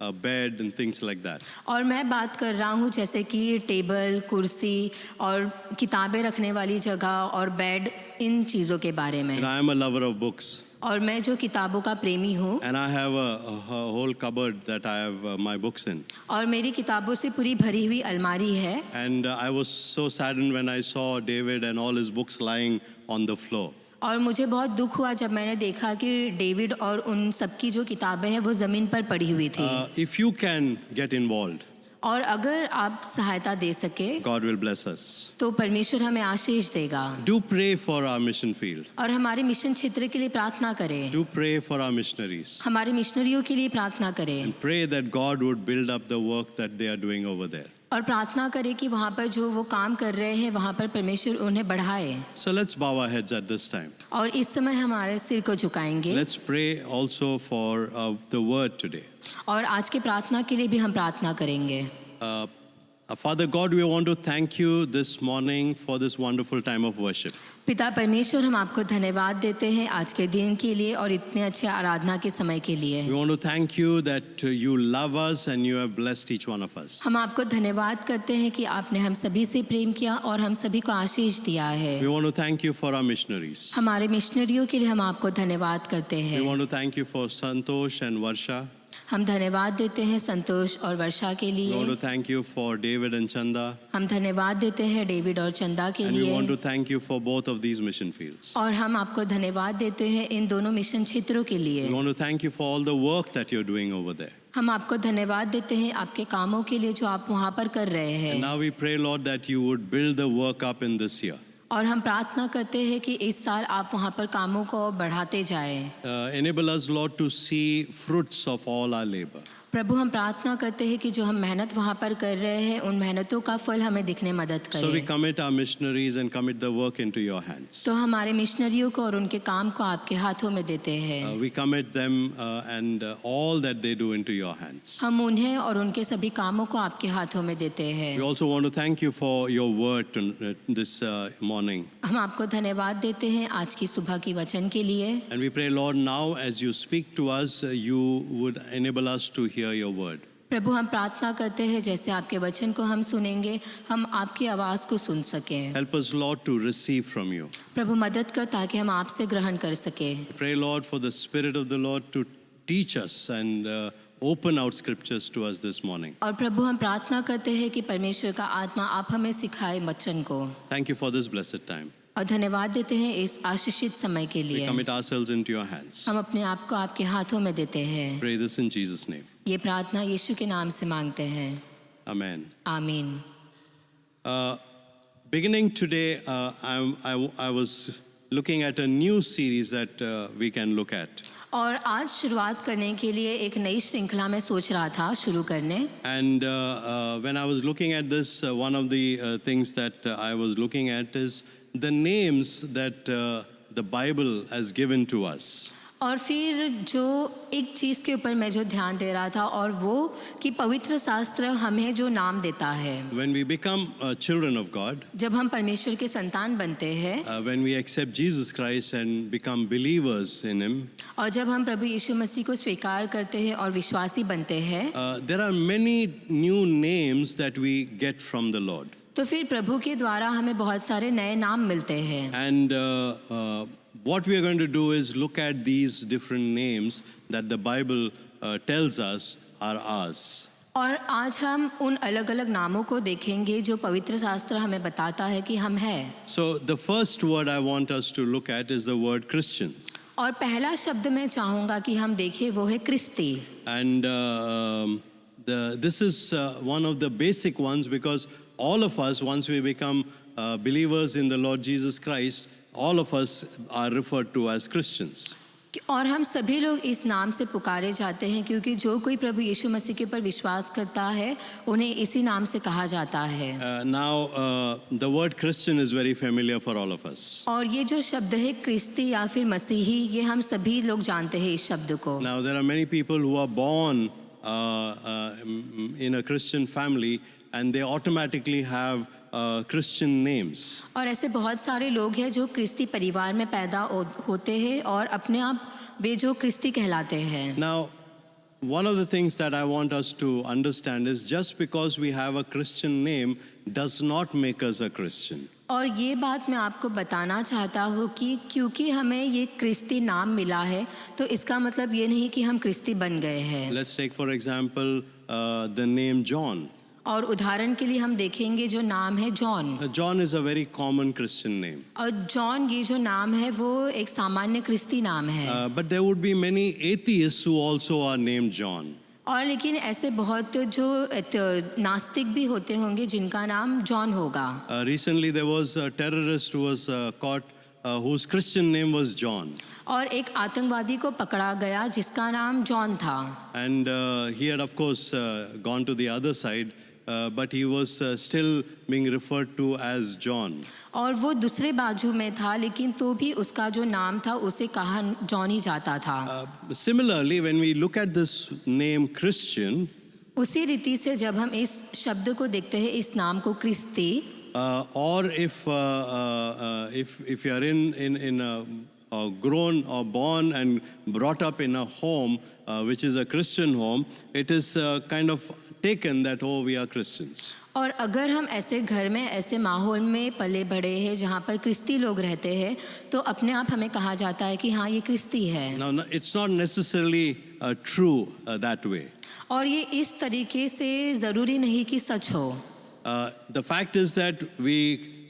a bed and things like that. और मैं बात कर रहा हूँ जैसे कि टेबल, कुर्सी और किताबें रखने वाली जगह और बेड, इन चीज़ों के बारे में। And I am a lover of books. और मैं जो किताबों का प्रेमी हूँ And I have a whole cupboard that I have my books in. और मेरी किताबों से पूरी भरी हुई अलमारी है। And I was so saddened when I saw David and all his books lying on the floor. और मुझे बहुत दुख हुआ जब मैंने देखा कि डेविड और उन सबकी जो किताबें हैं वो ज़मीन पर पड़ी हुई थी। If you can get involved, और अगर आप सहायता दे सके God will bless us. तो परमेश्वर हमें आशीष देगा। Do pray for our mission field. और हमारे मिशन क्षेत्र के लिए प्रार्थना करें। Do pray for our missionaries. हमारे मिशनरियों के लिए प्रार्थना करें। And pray that God would build up the work that they are doing over there. और प्रार्थना करें कि वहाँ पर जो वो काम कर रहे हैं वहाँ पर परमेश्वर उन्हें बढ़ाए। So let's bow our heads at this time. और इस समय हमारे सिर को झुकाएंगे। Let's pray also for the word today. और आज की प्रार्थना के लिए भी हम प्रार्थना करेंगे। Father God, we want to thank you this morning for this wonderful time of worship. पिता परमेश्वर, हम आपको धन्यवाद देते हैं आज के दिन के लिए और इतने अच्छे आराधना के समय के लिए। We want to thank you that you love us and you have blessed each one of us. हम आपको धन्यवाद करते हैं कि आपने हम सभी से प्रेम किया और हम सभी को आशीष दिया है। We want to thank you for our missionaries. हमारे मिशनरियों के लिए हम आपको धन्यवाद करते हैं। We want to thank you for Santosh and Varsha. हम धन्यवाद देते हैं संतोष और वर्षा के We want लिए। to thank you for David and Chanda. हम धन्यवाद देते हैं डेविड और चंदा के And we want to लिए। thank you for both of these mission fields. और हम आपको धन्यवाद देते हैं इन दोनों मिशन क्षेत्रों के लिए। We want to thank you for all the work that you're doing over there. हम आपको धन्यवाद देते हैं आपके कामों के लिए जो आप वहाँ पर कर रहे And हैं। now we pray, Lord, that you would build the work up in this year. और हम प्रार्थना करते हैं कि इस साल आप वहाँ पर कामों को बढ़ाते जाएं। Enable us, Lord, to see fruits of all our labor. प्रभु हम प्रार्थना करते हैं कि जो हम मेहनत वहाँ पर कर रहे हैं उन मेहनतों का फल हमें दिखने मदद So we करे। commit our missionaries and commit the work into your hands. तो हमारे मिशनरियों को और उनके काम को आपके हाथों में देते हैं। We commit them and all that they do into your hands. हम उन्हें और उनके सभी कामों को आपके हाथों में देते हैं। We also want to thank you for your word this morning. हम आपको धन्यवाद देते हैं आज की सुबह की वचन के लिए। And we pray, Lord, now as you speak to us, you would enable us to hear your word. प्रभु हम प्रार्थना करते हैं जैसे आपके वचन को हम सुनेंगे हम आपकी आवाज़ को सुन सकें। Help us, Lord, to receive from you. प्रभु मदद कर ताकि हम आपसे ग्रहण कर सकें। Pray, Lord, for the Spirit of the Lord to teach us and open out scriptures to us this morning. और प्रभु हम प्रार्थना करते हैं कि परमेश्वर का आत्मा आप हमें सिखाए वचन को। Thank you for this blessed time. और धन्यवाद देते हैं इस आशीषित समय के We लिए। commit ourselves into your hands. हम अपने आप को आपके हाथों में देते हैं। Pray this in Jesus' name. ये प्रार्थना यीशु के नाम से मांगते हैं। Amen. आमीन। Beginning today, I was looking at a new series that we can look at. और आज शुरुआत करने के लिए एक नई श्रृंखला में सोच रहा था शुरू करने। And when I was looking at this, one of the things that I was looking at is the names that the Bible has given to us. और फिर जो एक चीज़ के ऊपर मैं जो ध्यान दे रहा था और वो कि पवित्र शास्त्र हमें जो नाम देता है। When we become children of God, जब हम परमेश्वर के संतान बनते हैं when we accept Jesus Christ and become believers in Him, और जब हम प्रभु यीशु मसीह को स्वीकार करते हैं और विश्वासी बनते हैं there are many new names that we get from the Lord. तो फिर प्रभु के द्वारा हमें बहुत सारे नए नाम मिलते हैं। And what we are going to do is look at these different names that the Bible tells us are ours. और आज हम उन अलग अलग नामों को देखेंगे जो पवित्र शास्त्र हमें बताता है कि हम हैं। So the first word I want us to look at is the word Christian. और पहला शब्द मैं चाहूँगा कि हम देखें वो है क्रिस्ती। And this is one of the basic ones because all of us, once we become believers in the Lord Jesus Christ, all of us are referred to as Christians. और हम सभी लोग इस नाम से पुकारे जाते हैं क्योंकि जो कोई प्रभु यीशु मसीह के ऊपर विश्वास करता है उन्हें इसी नाम से कहा जाता है। Now, the word Christian is very familiar for all of us. और ये जो शब्द है क्रिस्ती या फिर मसीही ये हम सभी लोग जानते हैं इस शब्द को। Now, there are many people who are born in a Christian family and they automatically have Christian names. और ऐसे बहुत सारे लोग हैं जो क्रिस्ती परिवार में पैदा होते हैं और अपने आप वे जो क्रिस्ती कहलाते हैं। Now, one of the things that I want us to understand is just because we have a Christian name does not make us a Christian. और ये बात मैं आपको बताना चाहता हूँ कि क्योंकि हमें ये क्रिस्ती नाम मिला है तो इसका मतलब ये नहीं कि हम क्रिस्ती बन गए हैं। Let's take for example the name John. और उदाहरण के लिए हम देखेंगे जो नाम है John. John is a very common Christian name. और जॉन ये जो नाम है वो एक सामान्य क्रिस्ती नाम है। But there would be many atheists who also are named John. और लेकिन ऐसे बहुत जो नास्तिक भी होते होंगे जिनका नाम जॉन होगा। Recently there was a terrorist who was caught whose Christian name was John. और एक आतंकवादी को पकड़ा गया जिसका नाम जॉन था। And he had of course gone to the other side. But he was still being referred to as John. और वो दूसरे बाजू में था लेकिन तो भी उसका जो नाम था उसे कहा जॉन ही जाता था। Similarly, when we look at this name Christian, उसी रीति से जब हम इस शब्द को देखते हैं इस नाम को क्रिस्ती or if you are in a grown or born and brought up in a home which is a Christian home, it is kind of taken that oh we are Christians. और अगर हम ऐसे घर में ऐसे माहौल में पले बड़े हैं जहाँ पर क्रिस्ती लोग रहते हैं तो अपने आप हमें कहा जाता है कि हाँ ये क्रिस्ती है। Now it's not necessarily true that way. और ये इस तरीके से ज़रूरी नहीं कि सच हो। The fact is that we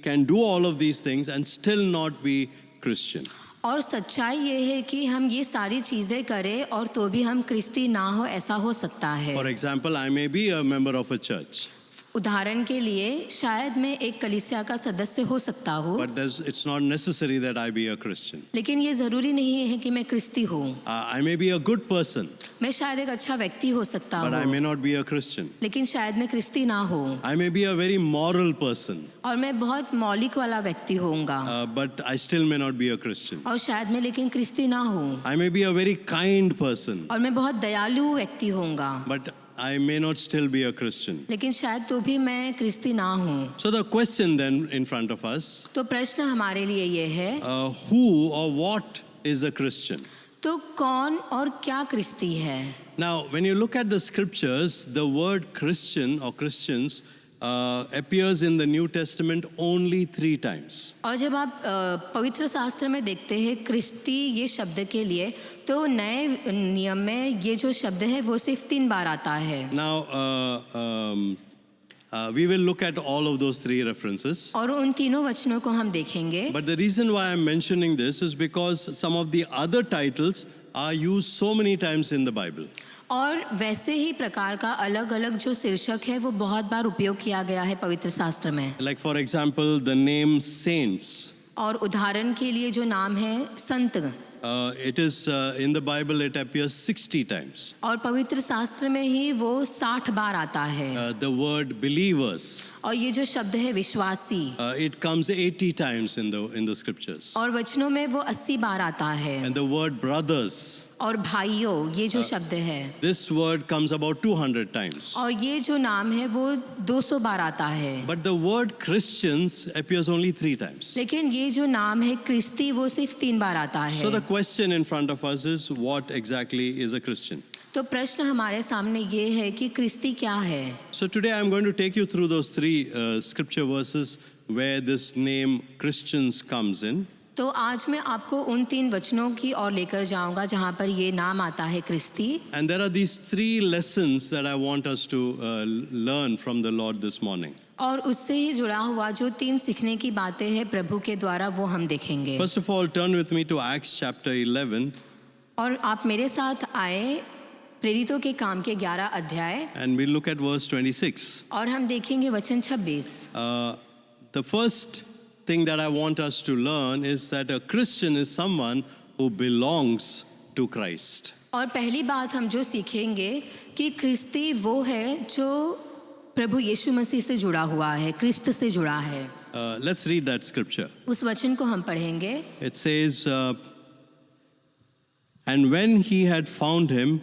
can do all of these things and still not be Christian. और सच्चाई ये है कि हम ये सारी चीज़ें करें और तो भी हम क्रिस्ती ना हो, ऐसा हो सकता है। For example, I may be a member of a church, उदाहरण के लिए शायद मैं एक कलीसिया का सदस्य हो सकता हूँ, but it's not necessary that I be a Christian. लेकिन ये ज़रूरी नहीं है कि मैं क्रिस्ती हूँ। I may be a good person, मैं शायद एक अच्छा व्यक्ति हो सकता but I हूँ, may not be a Christian. लेकिन शायद मैं क्रिस्ती ना हूँ। I may be a very moral person, और मैं बहुत मौलिक वाला व्यक्ति होऊंगा, but I still may not be a Christian. और शायद मैं लेकिन क्रिस्ती ना हूँ। I may be a very kind person, और मैं बहुत दयालु व्यक्ति होऊंगा, but I may not still be a Christian. लेकिन शायद तो भी मैं क्रिस्ती ना हूँ। So the question then in front of us, तो प्रश्न हमारे लिए ये है, who or what is a Christian? तो कौन और क्या क्रिस्ती है? Now, when you look at the scriptures, the word Christian or Christians appears in the New Testament only 3 times. और जब आप पवित्र शास्त्र में देखते हैं क्रिस्ती ये शब्द के लिए, तो नए नियम में ये जो शब्द है वो सिर्फ 3 बार आता है। Now, we will look at all of those 3 references. और उन तीनों वचनों को हम देखेंगे। But the reason why I'm mentioning this is because some of the other titles are used so many times in the Bible. और वैसे ही प्रकार का अलग अलग जो शीर्षक है वो बहुत बार उपयोग किया गया है पवित्र शास्त्र में। Like for example, the name saints. और उदाहरण के लिए जो नाम है संत, It is in the Bible it appears 60 times. और पवित्र शास्त्र में ही वो 60 बार आता है। The word believers, और ये जो शब्द है विश्वासी, it comes 80 times in the scriptures. और वचनों में वो 80 बार आता है। And the word brothers, और भाइयों ये जो शब्द है, this word comes about 200 times. और ये जो नाम है वो 200 बार आता है। But the word Christians appears only 3 times. लेकिन ये जो नाम है क्रिस्ती वो सिर्फ 3 बार आता है। So the question in front of us is, what exactly is a Christian? तो प्रश्न हमारे सामने ये है कि क्रिस्ती क्या है? So today I'm going to take you through those 3 scripture verses where this name Christians comes in. तो आज मैं आपको उन 3 वचनों की ओर लेकर जाऊंगा जहां पर ये नाम आता है क्रिस्ती। And there are these 3 lessons that I want us to learn from the Lord this morning. और उससे ही जुड़ा हुआ जो 3 सीखने की बातें हैं प्रभु के द्वारा वो हम देखेंगे। First of all, turn with me to Acts chapter 11. और आप मेरे साथ आए प्रेरितों के काम के 11 अध्याय, And we'll look at verse 26. और हम देखेंगे वचन 26। The first thing that I want us to learn is that a Christian is someone who belongs to Christ. और पहली बात हम जो सीखेंगे कि क्रिस्ती वो है जो प्रभु यीशु मसीह से जुड़ा हुआ है, क्रिस्त से जुड़ा है। Let's read that scripture. उस वचन को हम पढ़ेंगे। It says, and when he had found him,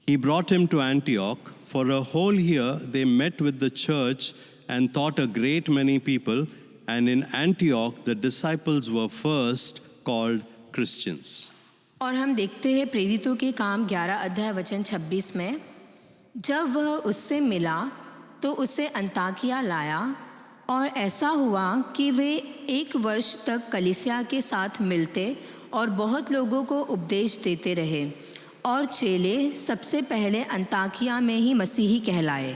he brought him to Antioch. For a whole year they met with the church and taught a great many people. And in Antioch the disciples were first called Christians. और हम देखते हैं प्रेरितों के काम 11 अध्याय वचन 26 में, जब वह उससे मिला तो उसे अंताकिया लाया, और ऐसा हुआ कि वे 1 वर्ष तक कलीसिया के साथ मिलते और बहुत लोगों को उपदेश देते रहे, और चेले सबसे पहले अंताकिया में ही मसीही कहलाए।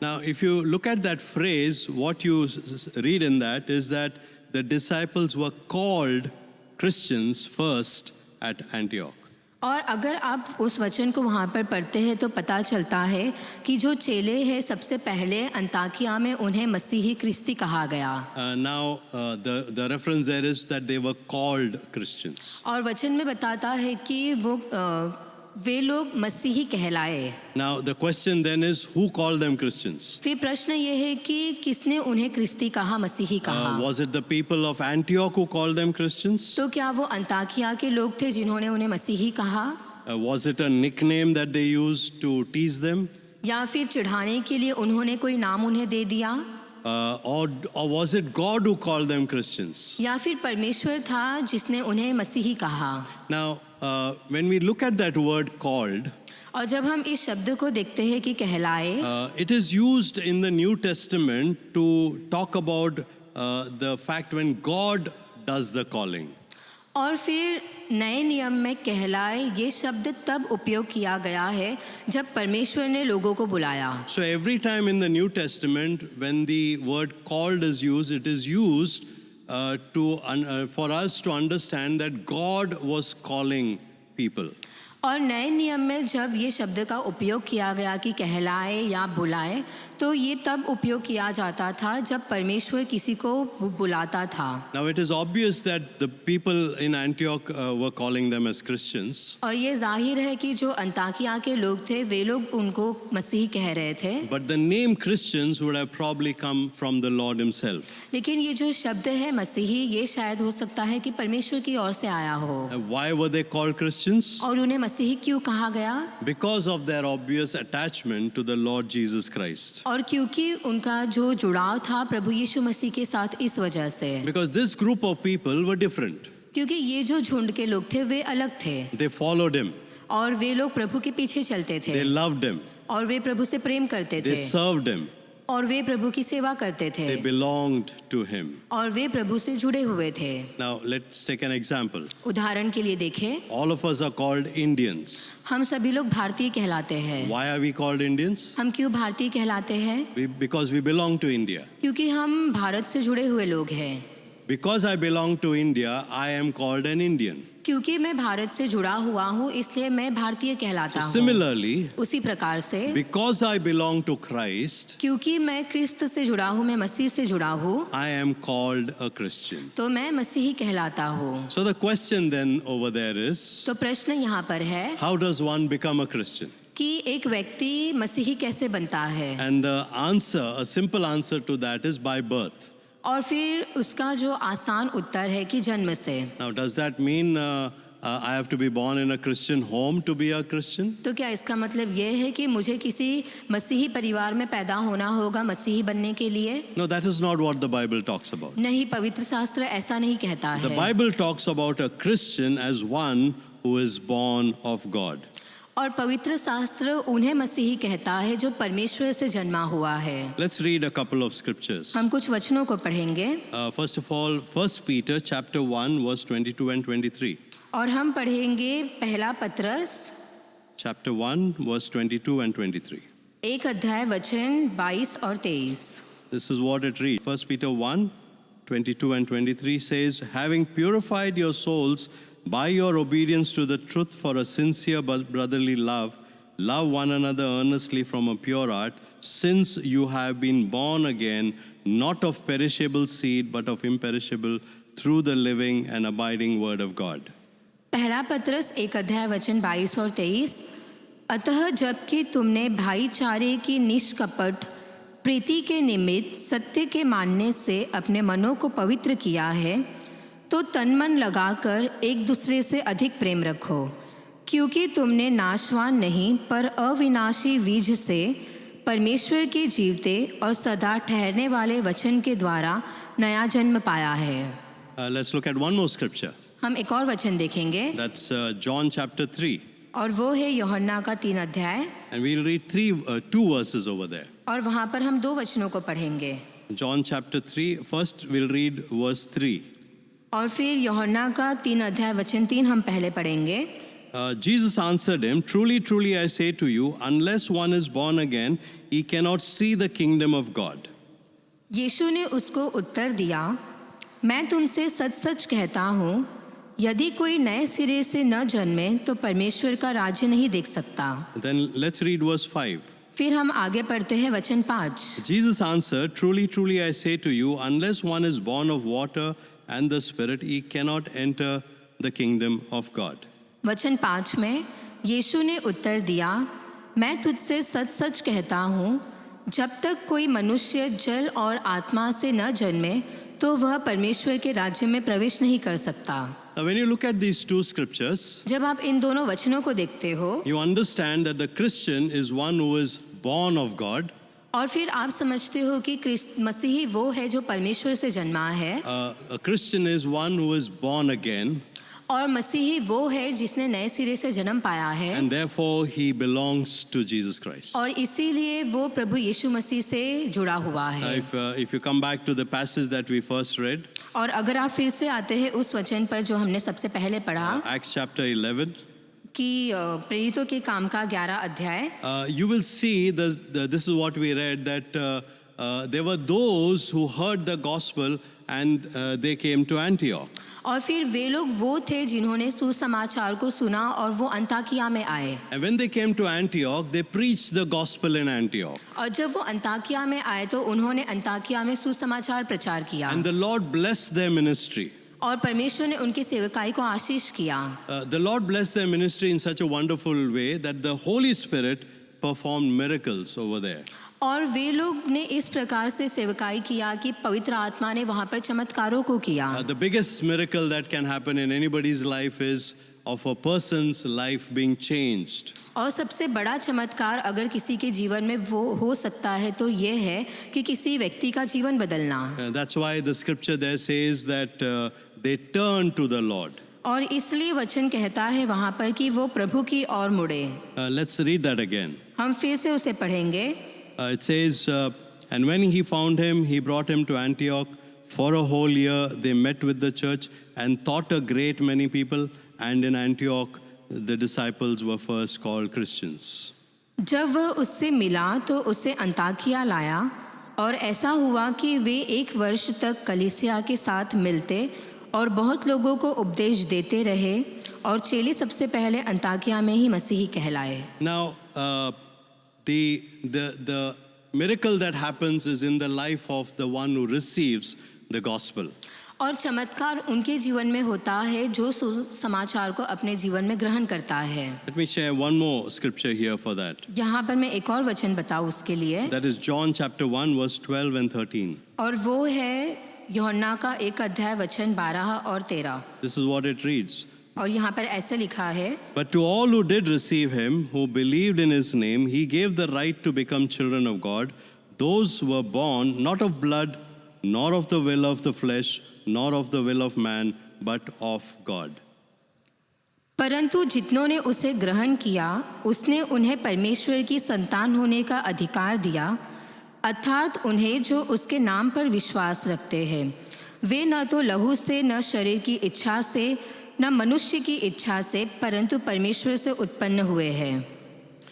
Now, if you look at that phrase, what you read in that is that the disciples were called Christians first at Antioch. और अगर आप उस वचन को वहाँ पर पढ़ते हैं तो पता चलता है कि जो चेले हैं सबसे पहले अंताकिया में उन्हें मसीही क्रिस्ती कहा गया। Now, the reference there is that they were called Christians. और वचन में बताता है कि वो वे लोग मसीही कहलाए। Now, the question then is, who called them Christians? फिर प्रश्न ये है कि किसने उन्हें क्रिस्ती कहा, मसीही कहा? Was it the people of Antioch who called them Christians? तो क्या वो अंताकिया के लोग थे जिन्होंने उन्हें मसीही कहा? Was it a nickname that they used to tease them? या फिर चिढ़ाने के लिए उन्होंने कोई नाम उन्हें दे दिया? Or was it God who called them Christians? या फिर परमेश्वर था जिसने उन्हें मसीही कहा? Now, when we look at that word called, और जब हम इस शब्द को देखते हैं कि कहलाए, it is used in the New Testament to talk about the fact when God does the calling. और फिर नए नियम में कहलाए ये शब्द तब उपयोग किया गया है जब परमेश्वर ने लोगों को बुलाया। So every time in the New Testament, when the word called is used, it is used for us to understand that God was calling people. और नए नियम में जब ये शब्द का उपयोग किया गया कि कहलाए या बुलाए, तो ये तब उपयोग किया जाता था जब परमेश्वर किसी को बुलाता था। Now it is obvious that the people in Antioch were calling them as Christians. और ये जाहिर है कि जो अंताकिया के लोग थे वे लोग उनको मसीही कह रहे थे। But the name Christians would have probably come from the Lord himself. लेकिन ये जो शब्द है मसीही, ये शायद हो सकता है कि परमेश्वर की ओर से आया हो। Why were they called Christians? और उन्हें मसीही क्यों कहा गया? Because of their obvious attachment to the Lord Jesus Christ. और क्योंकि उनका जो जुड़ाव था प्रभु यीशु मसीह के साथ इस वजह से। Because this group of people were different. क्योंकि ये जो झुंड के लोग थे वे अलग थे They followed him. और वे लोग प्रभु के पीछे चलते थे They loved him. और वे प्रभु से प्रेम करते They थे served him. और वे प्रभु की सेवा करते थे They belonged to him. और वे प्रभु से जुड़े हुए थे। Now let's take an example. उदाहरण के लिए देखें, All of us are called Indians. हम सभी लोग भारतीय कहलाते हैं। Why are we called Indians? हम क्यों भारतीय कहलाते हैं? Because we belong to India. क्योंकि हम भारत से जुड़े हुए लोग हैं। Because I belong to India, I am called an Indian. क्योंकि मैं भारत से जुड़ा हुआ हूँ इसलिए मैं भारतीय कहलाता हूँ। Similarly, उसी प्रकार से because I belong to Christ, क्योंकि मैं क्रिस्त से जुड़ा हूँ, मैं मसीह से जुड़ा हूँ, I am called a Christian. तो मैं मसीही कहलाता हूँ। So the question then over there is, तो प्रश्न यहाँ पर है how does one become a Christian? कि एक व्यक्ति मसीही कैसे बनता है? And the answer, a simple answer to that is by birth. और फिर उसका जो आसान उत्तर है कि जन्म से। Now, does that mean I have to be born in a Christian home to be a Christian? तो क्या इसका मतलब ये है कि मुझे किसी मसीही परिवार में पैदा होना होगा मसीही बनने के लिए? No, that is not what the Bible talks about. नहीं, पवित्र शास्त्र ऐसा नहीं कहता The है। Bible talks about a Christian as one who is born of God. और पवित्र शास्त्र उन्हें मसीही कहता है जो परमेश्वर से जन्मा हुआ है। Let's read a couple of scriptures. हम कुछ वचनों को पढ़ेंगे First of all, 1 Peter chapter 1 verse 22 and 23. और हम पढ़ेंगे पहला पत्रस Chapter 1 verse 22 and 23. 1 अध्याय वचन 22 और 23। This is what it reads. 1 Peter 1, 22 and 23 says, having purified your souls by your obedience to the truth for a sincere brotherly love, love one another earnestly from a pure heart, since you have been born again, not of perishable seed, but of imperishable, through the living and abiding word of God. पहला पत्रस 1 अध्याय वचन 22 और 23। अतः जबकि तुमने भाईचारे की निष्कपट प्रीति के निमित्त सत्य के मानने से अपने मनों को पवित्र किया है, तो तन मन लगाकर एक दूसरे से अधिक प्रेम रखो, क्योंकि तुमने नाशवान नहीं पर अविनाशी बीज से परमेश्वर के जीवते और सदा ठहरने वाले वचन के द्वारा नया जन्म पाया है। Let's look at one more scripture. हम एक और वचन देखेंगे That's John chapter 3. और वो है यूहन्ना का 3 अध्याय And we'll read two verses over there. और वहाँ पर हम 2 वचनों को पढ़ेंगे। John chapter 3, first we'll read verse 3. और फिर यूहन्ना का 3 अध्याय वचन 3 हम पहले पढ़ेंगे। Jesus answered him, truly, truly I say to you, unless one is born again, he cannot see the kingdom of God. यीशु ने उसको उत्तर दिया, मैं तुमसे सच सच कहता हूँ, यदि कोई नए सिरे से न जन्मे तो परमेश्वर का राज्य नहीं देख सकता। Then let's read verse 5. फिर हम आगे पढ़ते हैं वचन 5। Jesus answered, truly, truly I say to you, unless one is born of water and the Spirit, he cannot enter the kingdom of God. वचन 5 में यीशु ने उत्तर दिया, मैं तुझसे सच सच कहता हूँ, जब तक कोई मनुष्य जल और आत्मा से न जन्मे तो वह परमेश्वर के राज्य में प्रवेश नहीं कर सकता। Now, when you look at these two scriptures, जब आप इन दोनों वचनों को देखते हो you understand that the Christian is one who is born of God. और फिर आप समझते हो कि मसीही वो है जो परमेश्वर से जन्मा है। A Christian is one who is born again. और मसीही वो है जिसने नए सिरे से जन्म पाया है, and therefore he belongs to Jesus Christ. और इसीलिए वो प्रभु यीशु मसीह से जुड़ा हुआ Now, है। if you come back to the passage that we first read, और अगर आप फिर से आते हैं उस वचन पर जो हमने सबसे पहले पढ़ा Acts chapter 11, कि प्रेरितों के काम का 11 अध्याय, you will see this is what we read, that there were those who heard the gospel and they came to Antioch. और फिर वे लोग वो थे जिन्होंने सुसमाचार को सुना और वो अंताकिया में आए। And when they came to Antioch, they preached the gospel in Antioch. और जब वो अंताकिया में आए तो उन्होंने अंताकिया में सुसमाचार प्रचार किया, And the Lord blessed their ministry. और परमेश्वर ने उनकी सेवकाई को आशीष किया। The Lord blessed their ministry in such a wonderful way that the Holy Spirit performed miracles over there. और वे लोग ने इस प्रकार से सेवकाई किया कि पवित्र आत्मा ने वहाँ पर चमत्कारों को किया। The biggest miracle that can happen in anybody's life is of a person's life being changed. और सबसे बड़ा चमत्कार अगर किसी के जीवन में वो हो सकता है तो ये है कि किसी व्यक्ति का जीवन बदलना। That's why the scripture there says that they turned to the Lord. और इसलिए वचन कहता है वहाँ पर कि वो प्रभु की ओर मुड़े। Let's read that again. हम फिर से उसे पढ़ेंगे। It says, and when he found him, he brought him to Antioch. For a whole year, they met with the church and taught a great many people. And in Antioch, the disciples were first called Christians. जब वह उससे मिला तो उसे अंताकिया लाया, और ऐसा हुआ कि वे 1 वर्ष तक कलीसिया के साथ मिलते और बहुत लोगों को उपदेश देते रहे, और चेले सबसे पहले अंताकिया में ही मसीही कहलाए। Now, the miracle that happens is in the life of the one who receives the gospel. और चमत्कार उनके जीवन में होता है जो समाचार को अपने जीवन में ग्रहण करता है। Let me share one more scripture here for that. यहाँ पर मैं एक और वचन बताऊँ उसके लिए, That is John chapter 1, verse 12 and 13. और वो है यूहन्ना का 1 अध्याय वचन 12 और 13। This is what it reads. और यहाँ पर ऐसे लिखा है, But to all who did receive him, who believed in his name, he gave the right to become children of God, those who were born not of blood, nor of the will of the flesh, nor of the will of man, but of God. परंतु जितनों ने उसे ग्रहण किया उसने उन्हें परमेश्वर की संतान होने का अधिकार दिया, अर्थात उन्हें जो उसके नाम पर विश्वास रखते हैं। वे न तो लहू से, न शरीर की इच्छा से, न मनुष्य की इच्छा से, परंतु परमेश्वर से उत्पन्न हुए हैं।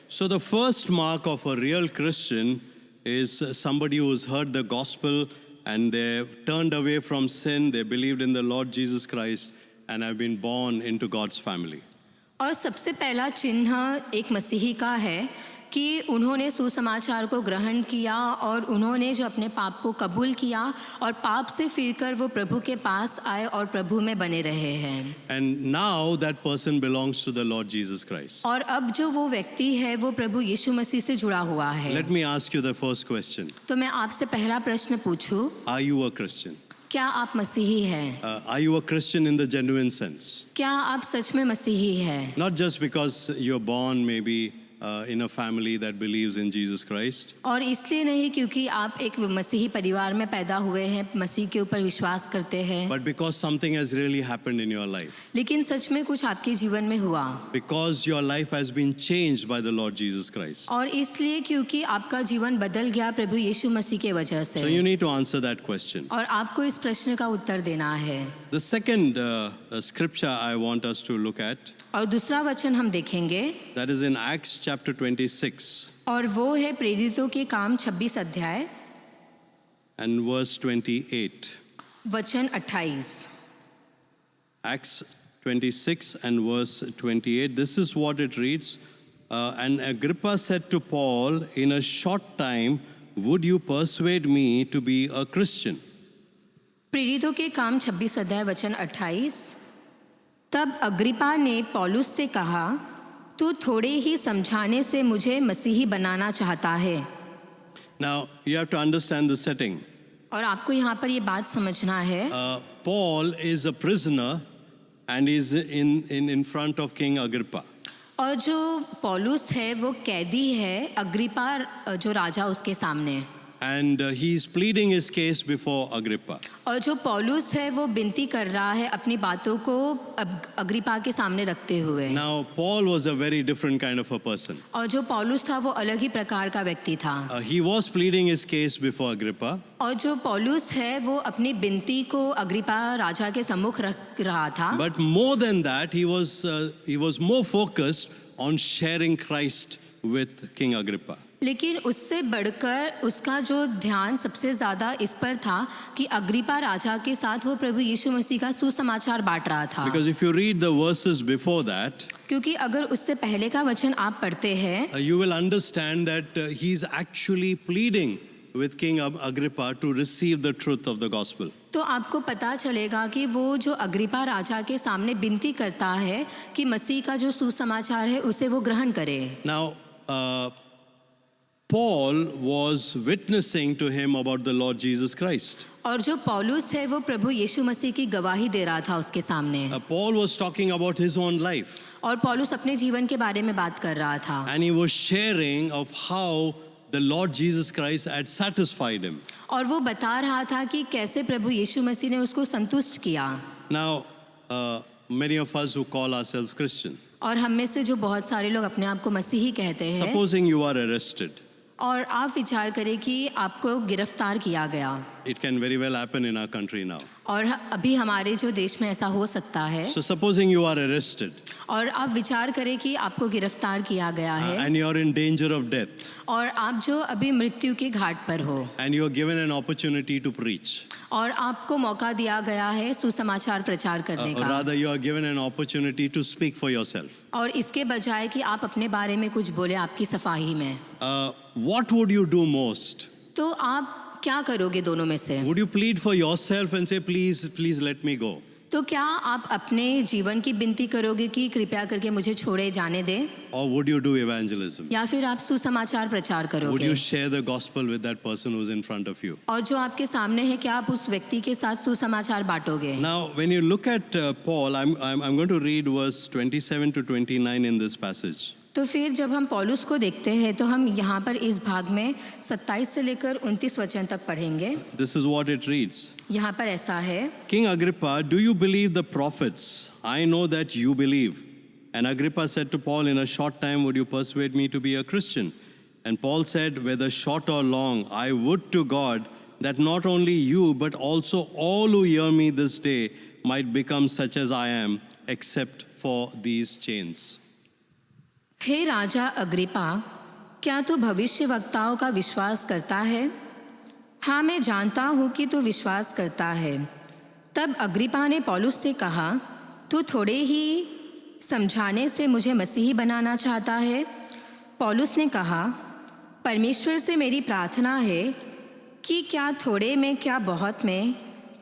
So the first mark of a real Christian is somebody who has heard the gospel and they turned away from sin, they believed in the Lord Jesus Christ and have been born into God's family. और सबसे पहला चिन्ह एक मसीही का है कि उन्होंने सुसमाचार को ग्रहण किया और उन्होंने जो अपने पाप को कबूल किया और पाप से फिरकर वो प्रभु के पास आए और प्रभु में बने रहे हैं। And now that person belongs to the Lord Jesus Christ. और अब जो वो व्यक्ति है वो प्रभु यीशु मसीह से जुड़ा हुआ है। Let me ask you the first question. तो मैं आपसे पहला प्रश्न पूछूं, Are you a Christian? क्या आप मसीही हैं? Are you a Christian in the genuine sense? क्या आप सच में मसीही हैं? Not just because you're born maybe in a family that believes in Jesus Christ. और इसलिए नहीं क्योंकि आप एक मसीही परिवार में पैदा हुए हैं, मसीह के ऊपर विश्वास करते हैं, But because something has really happened in your life. लेकिन सच में कुछ आपके जीवन में हुआ, Because your life has been changed by the Lord Jesus Christ. और इसलिए क्योंकि आपका जीवन बदल गया प्रभु यीशु मसीह के वजह से। So you need to answer that question. और आपको इस प्रश्न का उत्तर देना है। The second scripture I want us to look at, और दूसरा वचन हम देखेंगे, that is in Acts chapter 26 और वो है प्रेरितों के काम 26 अध्याय and verse 28. वचन 28। Acts 26 and verse 28. This is what it reads. And Agrippa said to Paul, in a short time, would you persuade me to be a Christian? प्रेरितों के काम 26 अध्याय वचन 28। तब अग्रिपा ने पौलुस से कहा, तू थोड़े ही समझाने से मुझे मसीही बनाना चाहता है। Now, you have to understand the setting. और आपको यहाँ पर ये बात समझना है, Paul is a prisoner and is in front of King Agrippa. और जो पौलुस है वो कैदी है, अग्रिपा जो राजा उसके सामने। and he's pleading his case before Agrippa. और जो पौलुस है वो विनती कर रहा है अपनी बातों को अग्रिपा के सामने रखते हुए। Now, Paul was a very different kind of a person. और जो पौलुस था वो अलग ही प्रकार का व्यक्ति था। He was pleading his case before Agrippa, और जो पौलुस है वो अपनी विनती को अग्रिपा राजा के सम्मुख रख रहा था। but more than that, he was more focused on sharing Christ with King Agrippa. लेकिन उससे बढ़कर उसका जो ध्यान सबसे ज़्यादा इस पर था कि अग्रिपा राजा के साथ वो प्रभु यीशु मसीह का सुसमाचार बांट रहा था। Because if you read the verses before that, क्योंकि अगर उससे पहले का वचन आप पढ़ते हैं you will understand that he's actually pleading with King Agrippa to receive the truth of the gospel. तो आपको पता चलेगा कि वो जो अग्रिपा राजा के सामने विनती करता है कि मसीह का जो सुसमाचार है उसे वो ग्रहण करे। Now, Paul was witnessing to him about the Lord Jesus Christ. और जो पौलुस है वो प्रभु यीशु मसीह की गवाही दे रहा था उसके सामने। Paul was talking about his own life, और पौलुस अपने जीवन के बारे में बात कर रहा था। and he was sharing of how the Lord Jesus Christ had satisfied him. और वो बता रहा था कि कैसे प्रभु यीशु मसीह ने उसको संतुष्ट किया। Now, many of us who call ourselves Christian, और हम में से जो बहुत सारे लोग अपने आप को मसीही कहते हैं, supposing you are arrested, और आप विचार करें कि आपको गिरफ्तार किया गया। it can very well happen in our country now. और अभी हमारे जो देश में ऐसा हो सकता है। So supposing you are arrested और आप विचार करें कि आपको गिरफ्तार किया गया है and you are in danger of death, और आप जो अभी मृत्यु के घाट पर हो and you are given an opportunity to preach, और आपको मौका दिया गया है सुसमाचार प्रचार करने or का, rather you are given an opportunity to speak for yourself. और इसके बजाय कि आप अपने बारे में कुछ बोले आपकी सफाई में, What would you do most? तो आप क्या करोगे दोनों में से? Would you plead for yourself and say, please let me go? तो क्या आप अपने जीवन की विनती करोगे कि कृपया करके मुझे छोड़े जाने दे, Or would you do evangelism? या फिर आप सुसमाचार प्रचार Would करोगे? you share the gospel with that person who's in front of you? और जो आपके सामने है क्या आप उस व्यक्ति के साथ सुसमाचार बांटोगे? Now, when you look at Paul, I'm going to read verse 27 to 29 in this passage. तो फिर जब हम पौलुस को देखते हैं तो हम यहाँ पर इस भाग में 27 से लेकर 29 वचन तक पढ़ेंगे। This is what it reads. यहाँ पर ऐसा है, King Agrippa, do you believe the prophets? I know that you believe. And Agrippa said to Paul, in a short time would you persuade me to be a Christian? And Paul said, whether short or long, I would to God that not only you, but also all who hear me this day might become such as I am, except for these chains. हे राजा Agrippa, क्या तू भविष्य वक्ताओं का विश्वास करता है? हाँ, मैं जानता हूँ कि तू विश्वास करता है। तब अग्रिपा ने पौलुस से कहा, तू थोड़े ही समझाने से मुझे मसीही बनाना चाहता है? पौलुस ने कहा, परमेश्वर से मेरी प्रार्थना है कि क्या थोड़े में क्या बहुत में,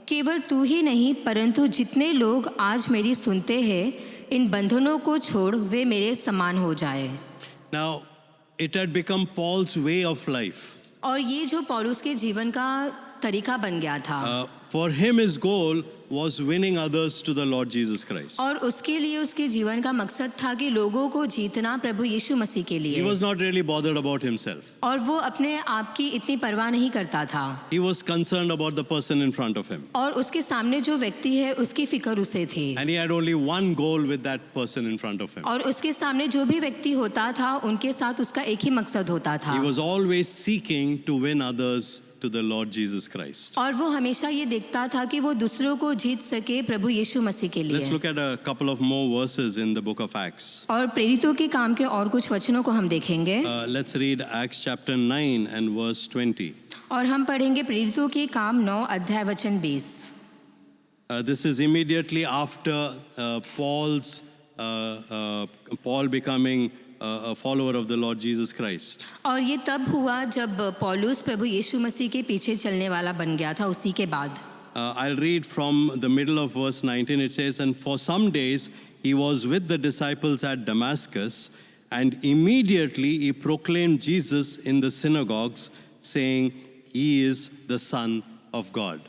केवल तू ही नहीं परंतु जितने लोग आज मेरी सुनते हैं, इन बंधनों को छोड़ वे मेरे समान हो जाए। Now, it had become Paul's way of life. और ये जो पौलुस के जीवन का तरीका बन गया था, For him, his goal was winning others to the Lord Jesus Christ. और उसके लिए उसके जीवन का मकसद था कि लोगों को जीतना प्रभु यीशु मसीह के He लिए। was not really bothered about himself. और वो अपने आप की इतनी परवाह नहीं करता था, He was concerned about the person in front of him. और उसके सामने जो व्यक्ति है उसकी फिक्र उसे थी, And he had only one goal with that person in front of him. और उसके सामने जो भी व्यक्ति होता था उनके साथ उसका एक ही मकसद होता था, He was always seeking to win others to the Lord Jesus Christ. और वो हमेशा ये देखता था कि वो दूसरों को जीत सके प्रभु यीशु मसीह के Let's लिए। look at a couple of more verses in the book of Acts. और प्रेरितों के काम के और कुछ वचनों को हम देखेंगे, Let's read Acts chapter 9 and verse 20. और हम पढ़ेंगे प्रेरितों के काम 9 अध्याय वचन 20। This is immediately after Paul becoming a follower of the Lord Jesus Christ. और ये तब हुआ जब पौलुस प्रभु यीशु मसीह के पीछे चलने वाला बन गया था। उसी के बाद I'll read from the middle of verse 19. It says, and for some days he was with the disciples at Damascus, and immediately he proclaimed Jesus in the synagogues, saying, he is the Son of God.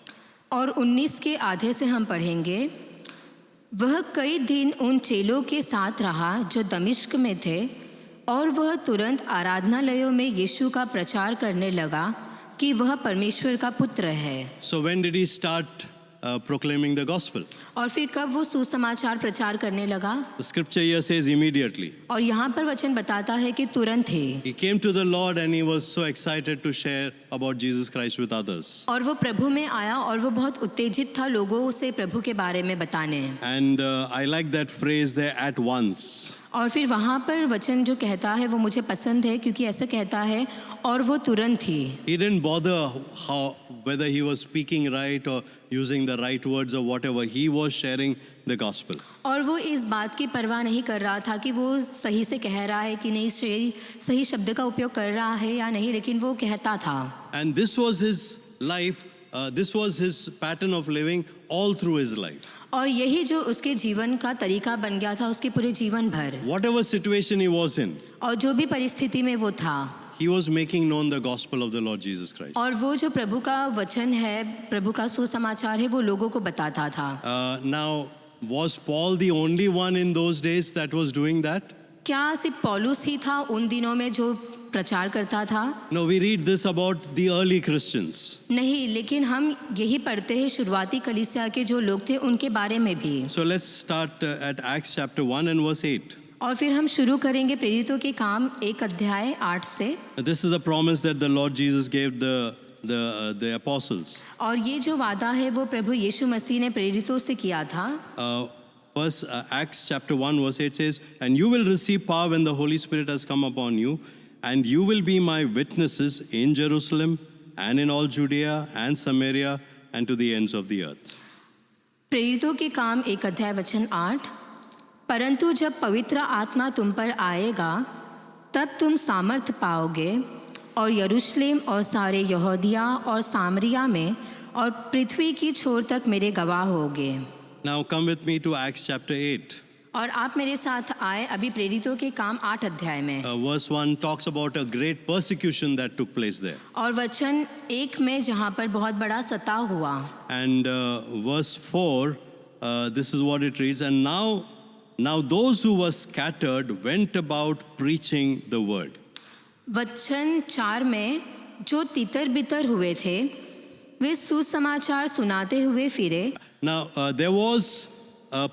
और 19 के आधे से हम पढ़ेंगे, वह कई दिन उन चेलों के साथ रहा जो दमिश्क में थे, और वह तुरंत आराधनालयों में यीशु का प्रचार करने लगा कि वह परमेश्वर का पुत्र है। So when did he start proclaiming the gospel? और फिर कब वो सुसमाचार प्रचार करने लगा? The scripture here says immediately. और यहाँ पर वचन बताता है कि तुरंत ही। He came to the Lord and he was so excited to share about Jesus Christ with others. और वो प्रभु में आया और वो बहुत उत्तेजित था लोगों से प्रभु के बारे में बताने। And I like that phrase there, at once. और फिर वहाँ पर वचन जो कहता है वो मुझे पसंद है, क्योंकि ऐसा कहता है और वो तुरंत ही। He didn't bother whether he was speaking right or using the right words or whatever. He was sharing the gospel. और वो इस बात की परवाह नहीं कर रहा था कि वो सही से कह रहा है कि नहीं, सही शब्द का उपयोग कर रहा है या नहीं, लेकिन वो कहता था। And this was his life. This was his pattern of living all through his life. और यही जो उसके जीवन का तरीका बन गया था उसके पूरे जीवन भर। Whatever situation he was in, और जो भी परिस्थिति में वो था, he was making known the gospel of the Lord Jesus Christ. और वो जो प्रभु का वचन है, प्रभु का सुसमाचार है, वो लोगों को बताता था। Now, was Paul the only one in those days that was doing that? क्या सिर्फ पौलुस ही था उन दिनों में जो प्रचार करता था? No, we read this about the early Christians. नहीं, लेकिन हम यही पढ़ते हैं शुरुआती कलीसिया के जो लोग थे उनके बारे में भी। So let's start at Acts chapter 1 and verse 8. और फिर हम शुरू करेंगे प्रेरितों के काम 1 अध्याय 8 से। This is the promise that the Lord Jesus gave the apostles. और ये जो वादा है वो प्रभु यीशु मसीह ने प्रेरितों से किया था। First, Acts chapter 1 verse 8 says, "And you will receive power when the Holy Spirit has come upon you, and you will be my witnesses in Jerusalem and in all Judea and Samaria and to the ends of the earth." प्रेरितों के काम 1 अध्याय वचन 8, परंतु जब पवित्र आत्मा तुम पर आएगा तब तुम सामर्थ पाओगे और यरूशलेम और सारे यहूदिया और सामरिया में और पृथ्वी की छोर तक मेरे गवाह होगे। Now come with me to Acts chapter 8. और आप मेरे साथ आए अभी प्रेरितों के काम 8 अध्याय में। Verse 1 talks about a great persecution that took place there. और वचन 1 में जहाँ पर बहुत बड़ा सताव हुआ। And verse 4, this is what it reads, "And now those who were scattered went about preaching the word." वचन 4 में जो तितर बितर हुए थे वे सुसमाचार सुनाते हुए फिरे। Now there was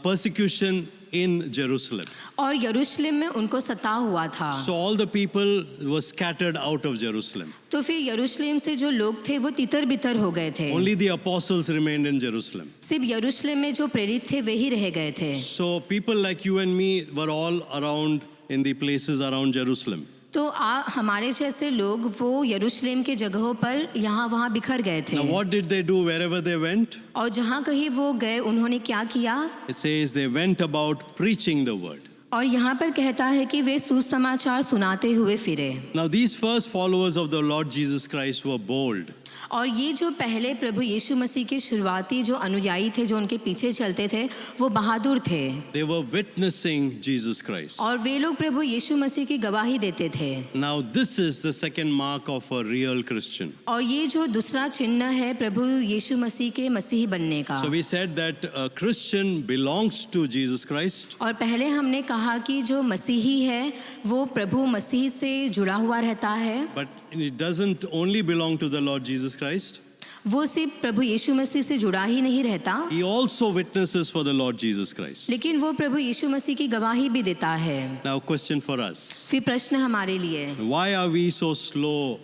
persecution in Jerusalem. और यरूशलेम में उनको सताव हुआ था। So all the people were scattered out of Jerusalem. तो फिर यरूशलेम से जो लोग थे वो तितर बितर हो गए थे। Only the apostles remained in Jerusalem. सिर्फ यरूशलेम में जो प्रेरित थे वे ही रह गए थे। So people like you and me were all around in the places around Jerusalem. तो हमारे जैसे लोग वो यरूशलेम के जगहों पर यहाँ वहाँ बिखर गए थे। Now what did they do wherever they went? और जहाँ कहीं वो गए उन्होंने क्या किया? It says they went about preaching the word. और यहाँ पर कहता है कि वे सुसमाचार सुनाते हुए फिरे। Now these first followers of the Lord Jesus Christ were bold. और ये जो पहले प्रभु यीशु मसीह के शुरुआती जो अनुयायी थे जो उनके पीछे चलते थे वो बहादुर थे। They were witnessing Jesus Christ. और वे लोग प्रभु यीशु मसीह की गवाही देते थे। Now this is the second mark of a real Christian. और ये जो दूसरा चिन्ह है प्रभु यीशु मसीह के मसीही बनने का। So we said that a Christian belongs to Jesus Christ. और पहले हमने कहा कि जो मसीही है वो प्रभु मसीह से जुड़ा हुआ रहता है। But it doesn't only belong to the Lord Jesus Christ. वो सिर्फ प्रभु यीशु मसीह से जुड़ा ही नहीं रहता, He also witnesses for the Lord Jesus Christ. लेकिन वो प्रभु यीशु मसीह की गवाही भी देता है। Now question for us. फिर प्रश्न हमारे लिए, Why are we so slow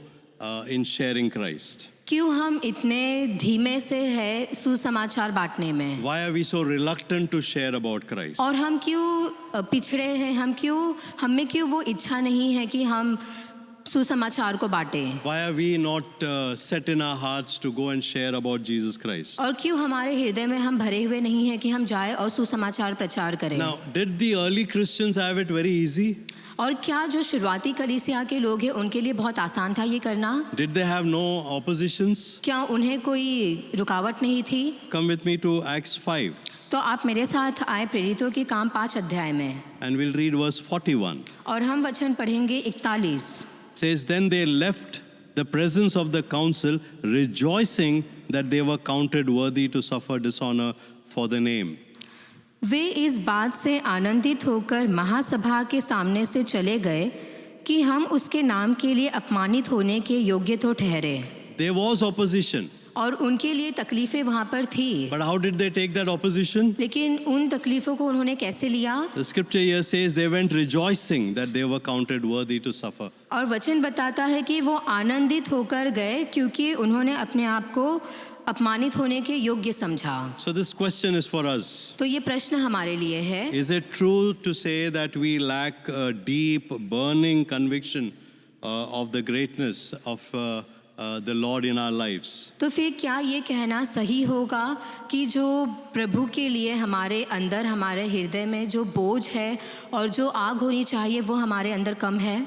in sharing Christ? क्यों हम इतने धीमे से है सुसमाचार बांटने में? Why are we so reluctant to share about Christ? और हम क्यों पिछड़े हैं? हम में क्यों वो इच्छा नहीं है कि हम सुसमाचार को बांटें? Why are we not set in our hearts to go and share about Jesus Christ? और क्यों हमारे हृदय में हम भरे हुए नहीं हैं कि हम जाए और सुसमाचार प्रचार करें? Now, did the early Christians have it very easy? और क्या जो शुरुआती कलीसिया के लोग हैं उनके लिए बहुत आसान था ये करना? Did they have no oppositions? क्या उन्हें कोई रुकावट नहीं थी? Come with me to Acts 5 तो आप मेरे साथ आए प्रेरितों के काम 5 अध्याय में, and we'll read verse 41. और हम वचन पढ़ेंगे 41। It says, "Then they left the presence of the council, rejoicing that they were counted worthy to suffer dishonor for the name." वे इस बात से आनंदित होकर महासभा के सामने से चले गए कि हम उसके नाम के लिए अपमानित होने के योग्य तो ठहरे। There was opposition. और उनके लिए तकलीफ़ें वहाँ पर थी, But how did they take that opposition? लेकिन उन तकलीफ़ों को उन्होंने कैसे लिया? The scripture here says they went rejoicing that they were counted worthy to suffer. और वचन बताता है कि वो आनंदित होकर गए क्योंकि उन्होंने अपने आप को अपमानित होने के योग्य समझा। So this question is for us. तो ये प्रश्न हमारे लिए है, Is it true to say that we lack a deep, burning conviction of the greatness of the Lord in our lives? तो फिर क्या ये कहना सही होगा कि जो प्रभु के लिए हमारे अंदर, हमारे हृदय में जो बोझ है और जो आग होनी चाहिए वो हमारे अंदर कम है?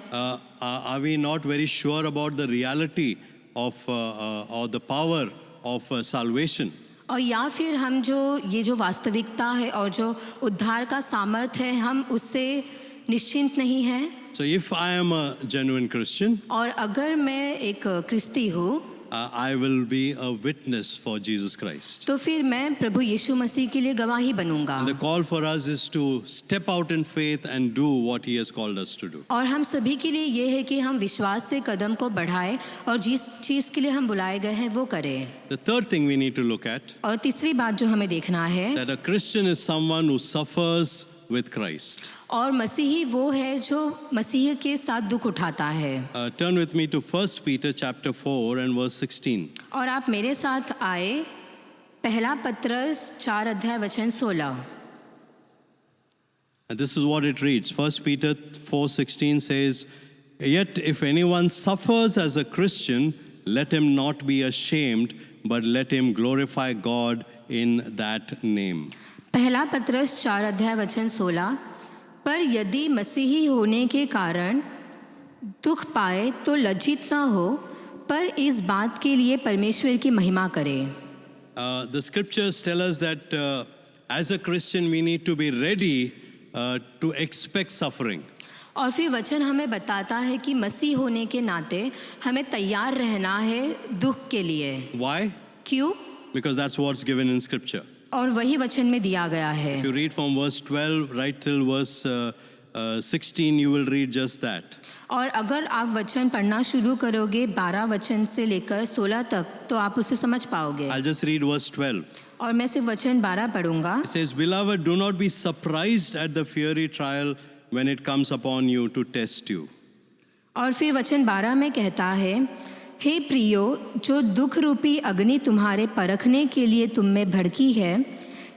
Are we not very sure about the reality of or the power of salvation? और या फिर हम जो वास्तविकता है और जो उद्धार का सामर्थ है, हम उससे निश्चिंत नहीं हैं? So if I am a genuine Christian, और अगर मैं एक क्रिस्ती हूँ, I will be a witness for Jesus Christ. तो फिर मैं प्रभु यीशु मसीह के लिए गवाही बनूंगा। And the call for us is to step out in faith and do what He has called us to do. और हम सभी के लिए ये है कि हम विश्वास से कदम को बढ़ाएं और जिस चीज़ के लिए हम बुलाए गए हैं वो करें। The third thing we need to look at, और तीसरी बात जो हमें देखना है, that a Christian is someone who suffers with Christ. और मसीही वो है जो मसीह के साथ दुख उठाता है। Turn with me to 1 Peter chapter 4 and verse 16. और आप मेरे साथ आए पहला पत्रस 4 अध्याय वचन 16। And this is what it reads. 1 Peter 4:16 says, "Yet if anyone suffers as a Christian, let him not be ashamed, but let him glorify God in that name." पहला पत्रस 4 अध्याय वचन 16, पर यदि मसीही होने के कारण दुख पाए तो लज्जित ना हो, पर इस बात के लिए परमेश्वर की महिमा करे। The scriptures tell us that as a Christian we need to be ready to expect suffering. और फिर वचन हमें बताता है कि मसीह होने के नाते हमें तैयार रहना है दुख के लिए। Why? क्यों? Because that's what's given in scripture. और वही वचन में दिया गया है। If you read from verse 12 right till verse 16, you will read just that. और अगर आप वचन पढ़ना शुरू करोगे 12 वचन से लेकर 16 तक तो आप उसे समझ पाओगे। I'll just read verse 12. और मैं सिर्फ वचन 12 पढ़ूंगा। It says, "Beloved, do not be surprised at the fiery trial when it comes upon you to test you." और फिर वचन 12 में कहता है, हे प्रियो, जो दुख रूपी अग्नि तुम्हारे परखने के लिए तुम में भड़की है,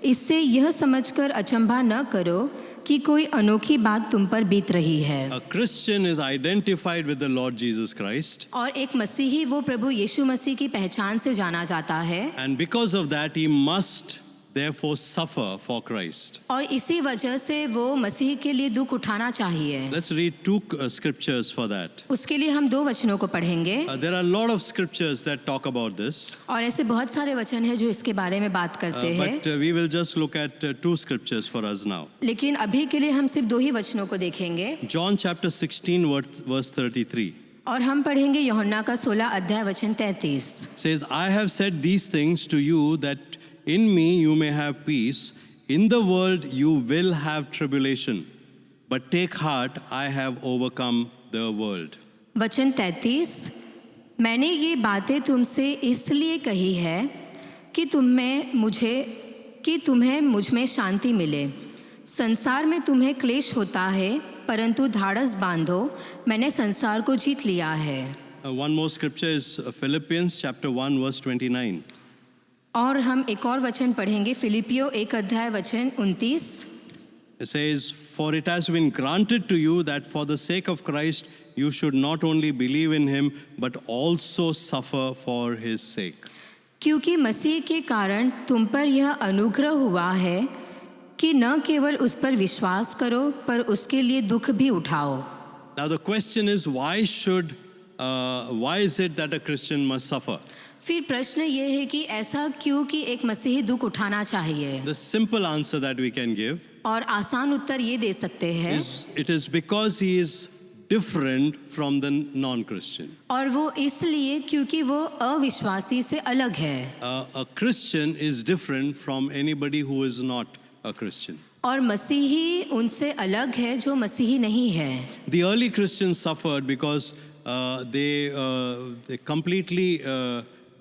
इससे यह समझकर अचंभा न करो कि कोई अनोखी बात तुम पर बीत रही है। A Christian is identified with the Lord Jesus Christ, और एक मसीही वो प्रभु यीशु मसीह की पहचान से जाना जाता है, and because of that he must therefore suffer for Christ. और इसी वजह से वो मसीह के लिए दुख उठाना चाहिए। Let's read two scriptures for that. उसके लिए हम 2 वचनों को पढ़ेंगे। There are a lot of scriptures that talk about this, और ऐसे बहुत सारे वचन हैं जो इसके बारे में बात करते हैं, but we will just look at 2 scriptures for us now. लेकिन अभी के लिए हम सिर्फ 2 ही वचनों को देखेंगे। John chapter 16 verse 33 और हम पढ़ेंगे यूहन्ना का 16 अध्याय वचन 33। says, "I have said these things to you that in me you may have peace. In the world you will have tribulation, but take heart, I have overcome the world." वचन 33, मैंने ये बातें तुमसे इसलिए कही है कि तुम्हें मुझ में शांति मिले। संसार में तुम्हें क्लेश होता है, परंतु धाड़स बांधो, मैंने संसार को जीत लिया है। One more scripture is Philippians chapter 1 verse 29. और हम एक और वचन पढ़ेंगे, फिलिपियो 1 अध्याय वचन 29। It says, "For it has been granted to you that for the sake of Christ you should not only believe in him but also suffer for his sake." क्योंकि मसीह के कारण तुम पर यह अनुग्रह हुआ है कि न केवल उस पर विश्वास करो पर उसके लिए दुख भी उठाओ। Now the question is, why is it that a Christian must suffer? फिर प्रश्न ये है कि ऐसा क्यों कि एक मसीही दुख उठाना चाहिए? The simple answer that we can give और आसान उत्तर ये दे सकते हैं, is it is because he is different from the non-Christian. और वो इसलिए क्योंकि वो अविश्वासी से अलग है। A Christian is different from anybody who is not a Christian. और मसीही उनसे अलग है जो मसीही नहीं है। The early Christians suffered because they completely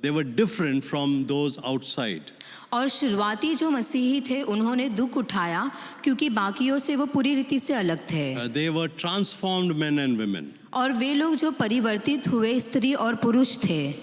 they were different from those outside. और शुरुआती जो मसीही थे उन्होंने दुख उठाया क्योंकि बाकियों से वो पूरी रीति से अलग थे। They were transformed men and women. और वे लोग जो परिवर्तित हुए स्त्री और पुरुष थे,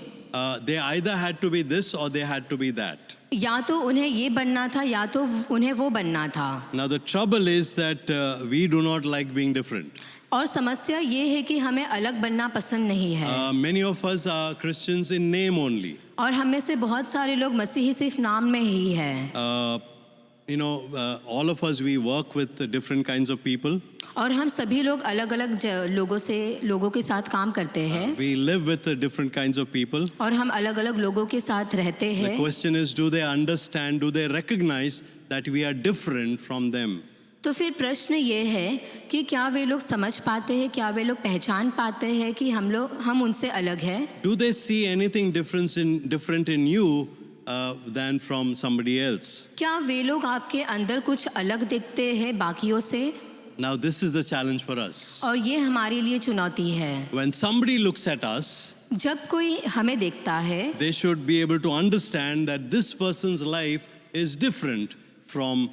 They either had to be this or they had to be that. या तो उन्हें ये बनना था या तो उन्हें वो बनना था। Now the trouble is that we do not like being different. और समस्या ये है कि हमें अलग बनना पसंद नहीं है। Many of us are Christians in name only. और हम में से बहुत सारे लोग मसीही सिर्फ नाम में ही है। All of us, we work with different kinds of people. और हम सभी लोग अलग अलग लोगों के साथ काम करते हैं। We live with different kinds of people. और हम अलग अलग लोगों के साथ रहते The हैं। question is, do they understand, do they recognize that we are different from them? तो फिर प्रश्न ये है कि क्या वे लोग समझ पाते हैं, क्या वे लोग पहचान पाते हैं कि हम उनसे अलग हैं? Do they see anything different in you than from somebody else? क्या वे लोग आपके अंदर कुछ अलग दिखते हैं बाकियों से? Now this is the challenge for us. और ये हमारे लिए चुनौती है। When somebody looks at us, जब कोई हमें देखता है they should be able to understand that this person's life is different from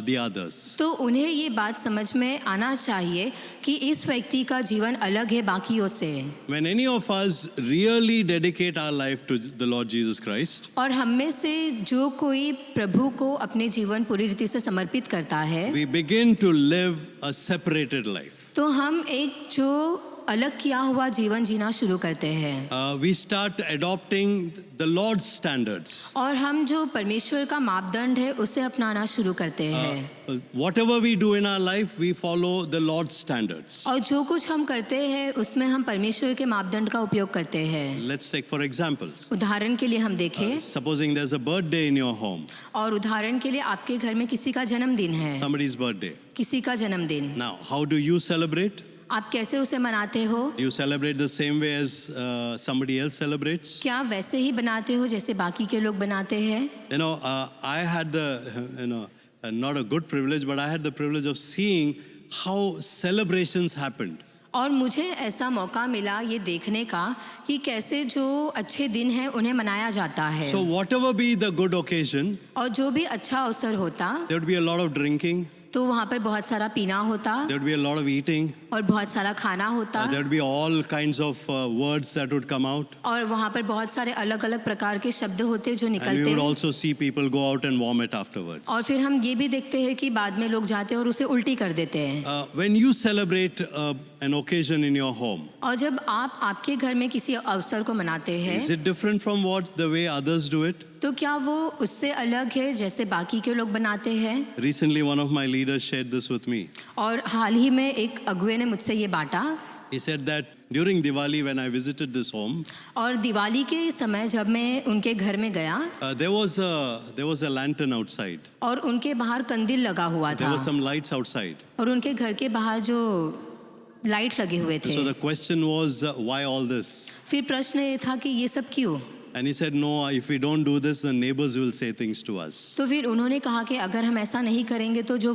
the others. तो उन्हें ये बात समझ में आना चाहिए कि इस व्यक्ति का जीवन अलग है बाकियों से। When any of us really dedicate our life to the Lord Jesus Christ, और हम में से जो कोई प्रभु को अपने जीवन पूरी रीति से समर्पित करता है, we begin to live a separated life. तो हम एक जो अलग किया हुआ जीवन जीना शुरू करते हैं। We start adopting the Lord's standards. और हम जो परमेश्वर का मापदंड है उसे अपनाना शुरू करते हैं। Whatever we do in our life, we follow the Lord's standards. और जो कुछ हम करते हैं उसमें हम परमेश्वर के मापदंड का उपयोग करते हैं। Let's take for example. उदाहरण के लिए हम देखें, Supposing there's a birthday in your home, और उदाहरण के लिए आपके घर में किसी का जन्मदिन है, somebody's birthday. किसी का जन्मदिन, Now, how do you celebrate? आप कैसे उसे मनाते हो? Do you celebrate the same way as somebody else celebrates? क्या वैसे ही बनाते हो जैसे बाकी के लोग बनाते हैं? I had the, not a good privilege, but I had the privilege of seeing how celebrations happened. और मुझे ऐसा मौका मिला ये देखने का कि कैसे जो अच्छे दिन हैं उन्हें मनाया जाता है। So whatever be the good occasion, और जो भी अच्छा अवसर होता, there would be a lot of drinking, तो वहाँ पर बहुत सारा पीना होता, there would be a lot of eating, और बहुत सारा खाना होता, there would be all kinds of words that would come out. और वहाँ पर बहुत सारे अलग अलग प्रकार के शब्द होते जो And we निकलते would हैं। also see people go out and vomit afterwards. और फिर हम ये भी देखते हैं कि बाद में लोग जाते हैं और उसे उल्टी कर देते हैं। When you celebrate an occasion in your home, और जब आप आपके घर में किसी अवसर को मनाते हैं, is it different from what the way others do it? तो क्या वो उससे अलग है जैसे बाकी के लोग बनाते हैं? Recently, one of my leaders shared this with me. और हाल ही में एक अगुए ने मुझसे ये बांटा। He said that during Diwali, when I visited this home, और दिवाली के समय जब मैं उनके घर में गया, there was a lantern outside. और उनके बाहर कंदील लगा हुआ There था, were some lights outside. और उनके घर के बाहर जो लाइट लगे हुए थे। So the question was, why all this? फिर प्रश्न ये था कि ये सब क्यों? And he said, no, if we don't do this, the neighbors will say things to us. तो फिर उन्होंने कहा कि अगर हम ऐसा नहीं करेंगे तो जो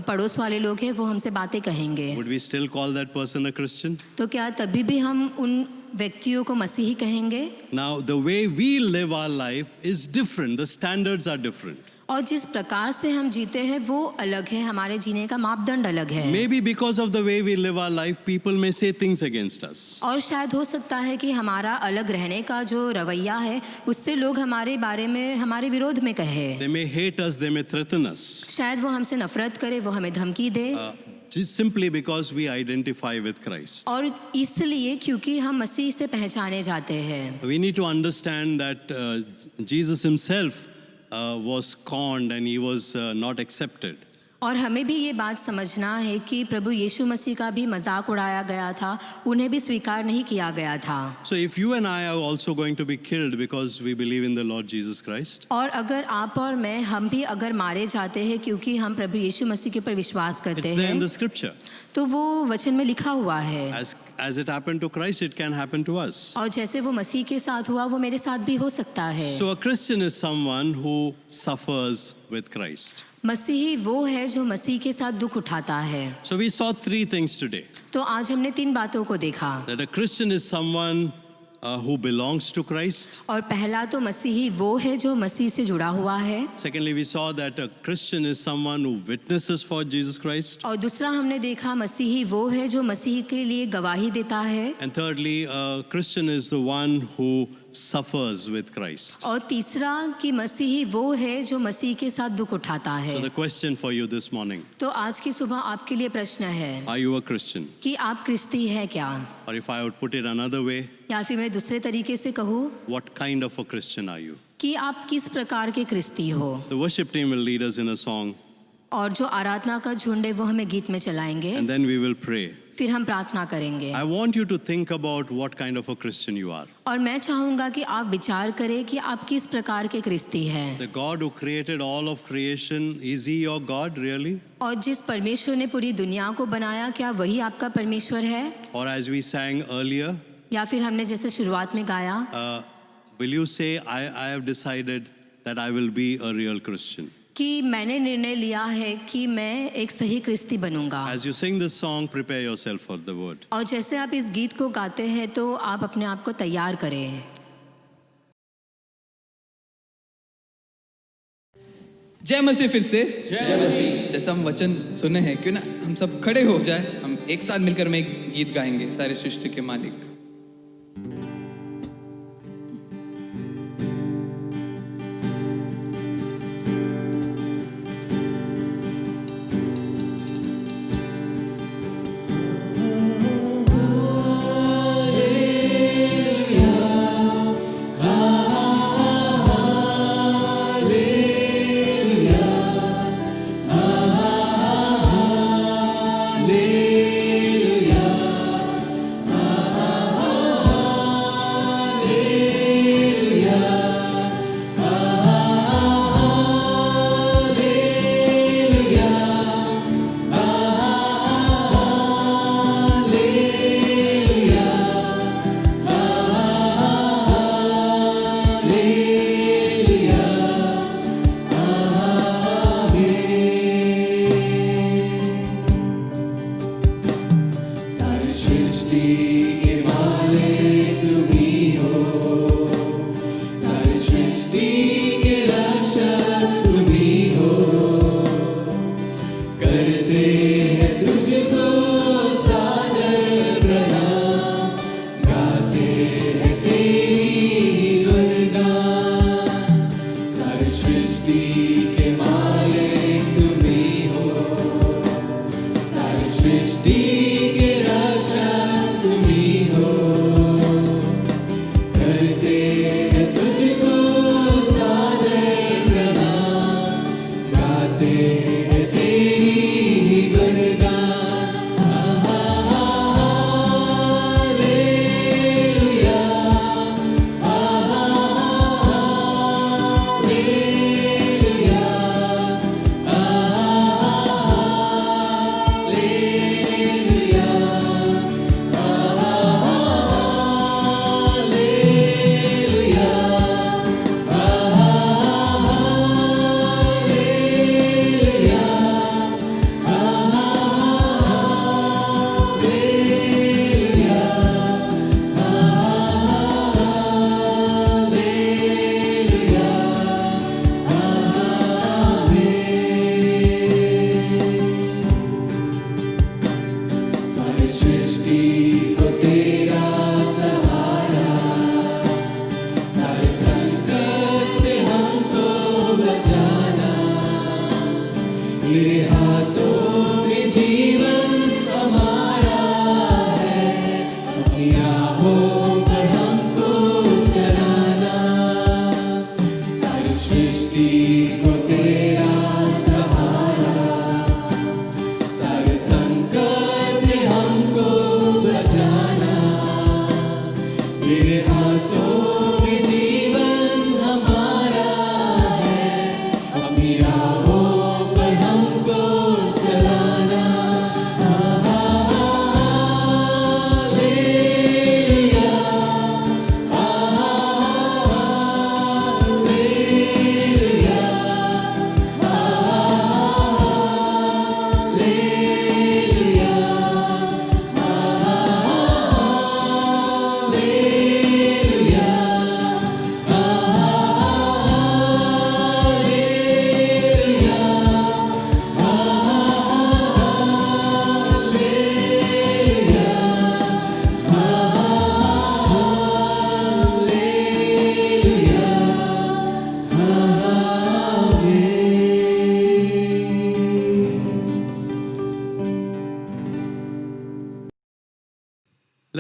पड़ोस वाले लोग हैं वो हमसे बातें कहेंगे। Would we still call that person a Christian? तो क्या तभी भी हम उन व्यक्तियों को मसीही कहेंगे? Now, the way we live our life is different. The standards are different. और जिस प्रकार से हम जीते हैं वो अलग है, हमारे जीने का मापदंड अलग है। Maybe because of the way we live our life, people may say things against us. और शायद हो सकता है कि हमारा अलग रहने का जो रवैया है उससे लोग हमारे बारे में हमारे विरोध में कहे। They may hate us, they may threaten us. शायद वो हमसे नफरत करे, वो हमें धमकी दे। Just simply because we identify with Christ. और इसलिए क्योंकि हम मसीह से पहचाने जाते हैं। We need to understand that Jesus himself was scorned and he was not accepted. और हमें भी ये बात समझना है कि प्रभु यीशु मसीह का भी मजाक उड़ाया गया था, उन्हें भी स्वीकार नहीं किया गया था। So if you and I are also going to be killed because we believe in the Lord Jesus Christ, और अगर आप और मैं हम भी अगर मारे जाते हैं क्योंकि हम प्रभु यीशु मसीह के ऊपर विश्वास करते it's there in हैं, the scripture. तो वो वचन में लिखा हुआ है। as it happened to Christ, it can happen to us. और जैसे वो मसीह के साथ हुआ वो मेरे साथ भी हो सकता है। So a Christian is someone who suffers with Christ. मसीही वो है जो मसीह के साथ दुख उठाता है। So we saw three things today. तो आज हमने 3 बातों को देखा। That a Christian is someone who belongs to Christ. और पहला तो मसीही वो है जो मसीह से जुड़ा हुआ है। Secondly, we saw that a Christian is someone who witnesses for Jesus Christ. और दूसरा हमने देखा मसीही वो है जो मसीह के लिए गवाही देता है। And thirdly, a Christian is the one who suffers with Christ. और तीसरा कि मसीही वो है जो मसीह के साथ दुख उठाता है। So the question for you this morning, तो आज की सुबह आपके लिए प्रश्न है are you a Christian? कि आप क्रिस्ती है क्या, Or if I would put it another way, या फिर मैं दूसरे तरीके से कहूँ what kind of a Christian are you? कि आप किस प्रकार के क्रिस्ती हो। The worship team will lead us in a song और जो आराधना का झुंड है वो हमें गीत में चलाएंगे, and then we will pray. फिर हम प्रार्थना करेंगे। I want you to think about what kind of a Christian you are. और मैं चाहूँगा कि आप विचार करें कि आप किस प्रकार के क्रिस्ती हैं। The God who created all of creation, is He your God really? और जिस परमेश्वर ने पूरी दुनिया को बनाया, क्या वही आपका परमेश्वर है? Or as we sang earlier, या फिर हमने जैसे शुरुआत में गाया, will you say, I have decided that I will be a real Christian? कि मैंने निर्णय लिया है कि मैं एक सही क्रिस्ती बनूंगा। As you sing this song, prepare yourself for the word. और जैसे आप इस गीत को गाते हैं तो आप अपने आप को तैयार करें। जय मसीह। फिर से जय मसीह। जैसा हम वचन सुने हैं, क्यों ना हम सब खड़े हो जाए, हम एक साथ मिलकर में एक गीत गाएंगे, सारे सृष्टि के मालिक।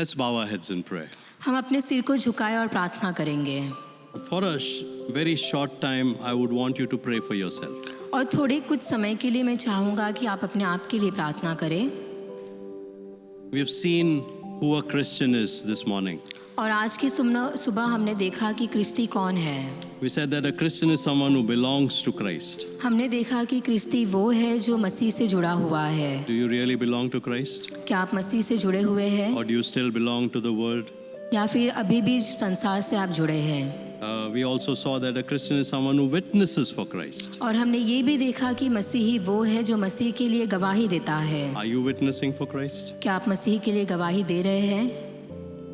Let's bow our heads in prayer. हम अपने सिर को झुकाए और प्रार्थना करेंगे। For a very short time, I would want you to pray for yourself. और थोड़े कुछ समय के लिए मैं चाहूँगा कि आप अपने आप के लिए प्रार्थना करें। We have seen who a Christian is this morning. और आज की सुबह हमने देखा कि क्रिस्ती कौन है। We said that a Christian is someone who belongs to Christ. हमने देखा कि क्रिस्ती वो है जो मसीह से जुड़ा हुआ है। Do you really belong to Christ? क्या आप मसीह से जुड़े हुए हैं Or do you still belong to the world? या फिर अभी भी संसार से आप जुड़े हैं? We also saw that a Christian is someone who witnesses for Christ. और हमने ये भी देखा कि मसीही वो है जो मसीह के लिए गवाही देता है। Are you witnessing for Christ? क्या आप मसीह के लिए गवाही दे रहे हैं?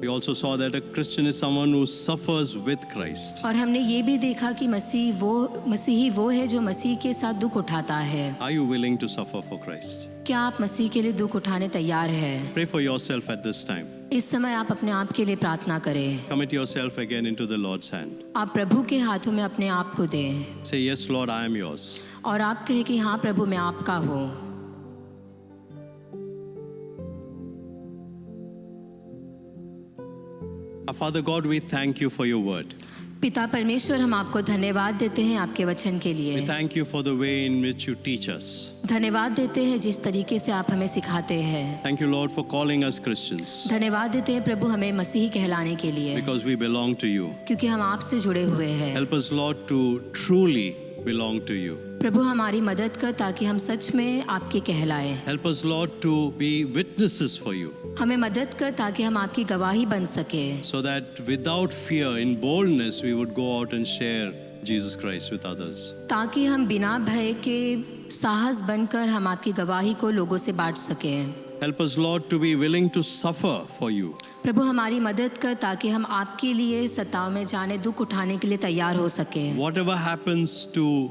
We also saw that a Christian is someone who suffers with Christ. और हमने ये भी देखा कि मसीही वो है जो मसीह के साथ दुख उठाता है। Are you willing to suffer for Christ? क्या आप मसीह के लिए दुख उठाने तैयार हैं? Pray for yourself at this time. इस समय आप अपने आप के लिए प्रार्थना करें। Commit yourself again into the Lord's hand. आप प्रभु के हाथों में अपने आप को दें Say, yes, Lord, I am yours. और आप कहें कि हाँ प्रभु मैं आपका हूँ। Our Father God, we thank you for your word. पिता परमेश्वर हम आपको धन्यवाद देते हैं आपके वचन के We लिए। thank you for the way in which you teach us. धन्यवाद देते हैं जिस तरीके से आप हमें सिखाते हैं। Thank you, Lord, for calling us Christians धन्यवाद देते हैं प्रभु हमें मसीही कहलाने के लिए, because we belong to you. क्योंकि हम आपसे जुड़े हुए हैं। Help us, Lord, to truly belong to you. प्रभु हमारी मदद कर ताकि हम सच में आपके कहलाएं। Help us, Lord, to be witnesses for you हमें मदद कर ताकि हम आपकी गवाही बन सके, so that without fear, in boldness, we would go out and share Jesus Christ with others. ताकि हम बिना भय के साहस बनकर हम आपकी गवाही को लोगों से बांट सकें। Help us, Lord, to be willing to suffer for you प्रभु हमारी मदद कर ताकि हम आपके लिए सताव में जाने दुख उठाने के लिए तैयार हो सके, whatever happens to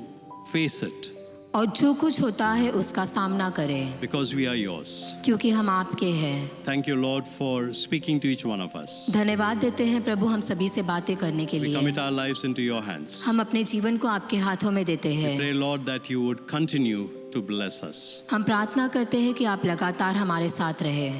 face it और जो कुछ होता है उसका सामना करें, because we are yours. क्योंकि हम आपके हैं। Thank you, Lord, for speaking to each one of us. धन्यवाद देते हैं प्रभु हम सभी से बातें करने के We लिए। commit our lives into your hands. हम अपने जीवन को आपके हाथों में देते हैं। Pray, Lord, that you would continue to bless us. हम प्रार्थना करते हैं कि आप लगातार हमारे साथ रहे।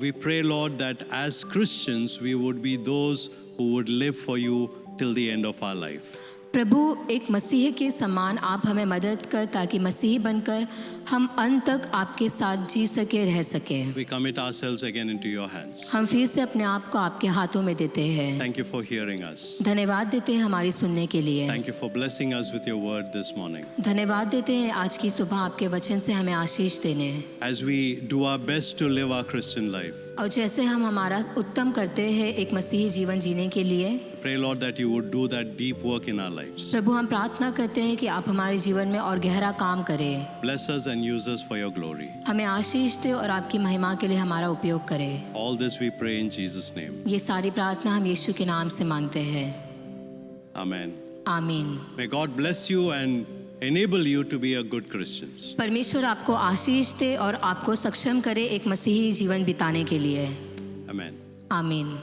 We pray, Lord, that as Christians we would be those who would live for you till the end of our life. प्रभु एक मसीह के समान आप हमें मदद कर ताकि मसीही बनकर हम अंत तक आपके साथ जी सके रह सके। We commit ourselves again into your hands. हम फिर से अपने आप को आपके हाथों में देते हैं। Thank you for hearing us. धन्यवाद देते हैं हमारी सुनने के लिए। Thank you for blessing us with your word this morning. धन्यवाद देते हैं आज की सुबह आपके वचन से हमें आशीष देने। As we do our best to live our Christian life, और जैसे हम हमारा उत्तम करते हैं एक मसीही जीवन जीने के लिए, pray, Lord, that you would do that deep work in our lives. प्रभु हम प्रार्थना करते हैं कि आप हमारे जीवन में और गहरा काम करें। Bless us and use us for your glory. हमें आशीष दे और आपकी महिमा के लिए हमारा उपयोग करें। All this we pray in Jesus' name. ये सारी प्रार्थना हम यीशु के नाम से मांगते हैं। Amen. आमीन। May God bless you and enable you to be a good Christian. परमेश्वर आपको आशीष दे और आपको सक्षम करे एक मसीही जीवन बिताने के लिए। Amen. आमीन।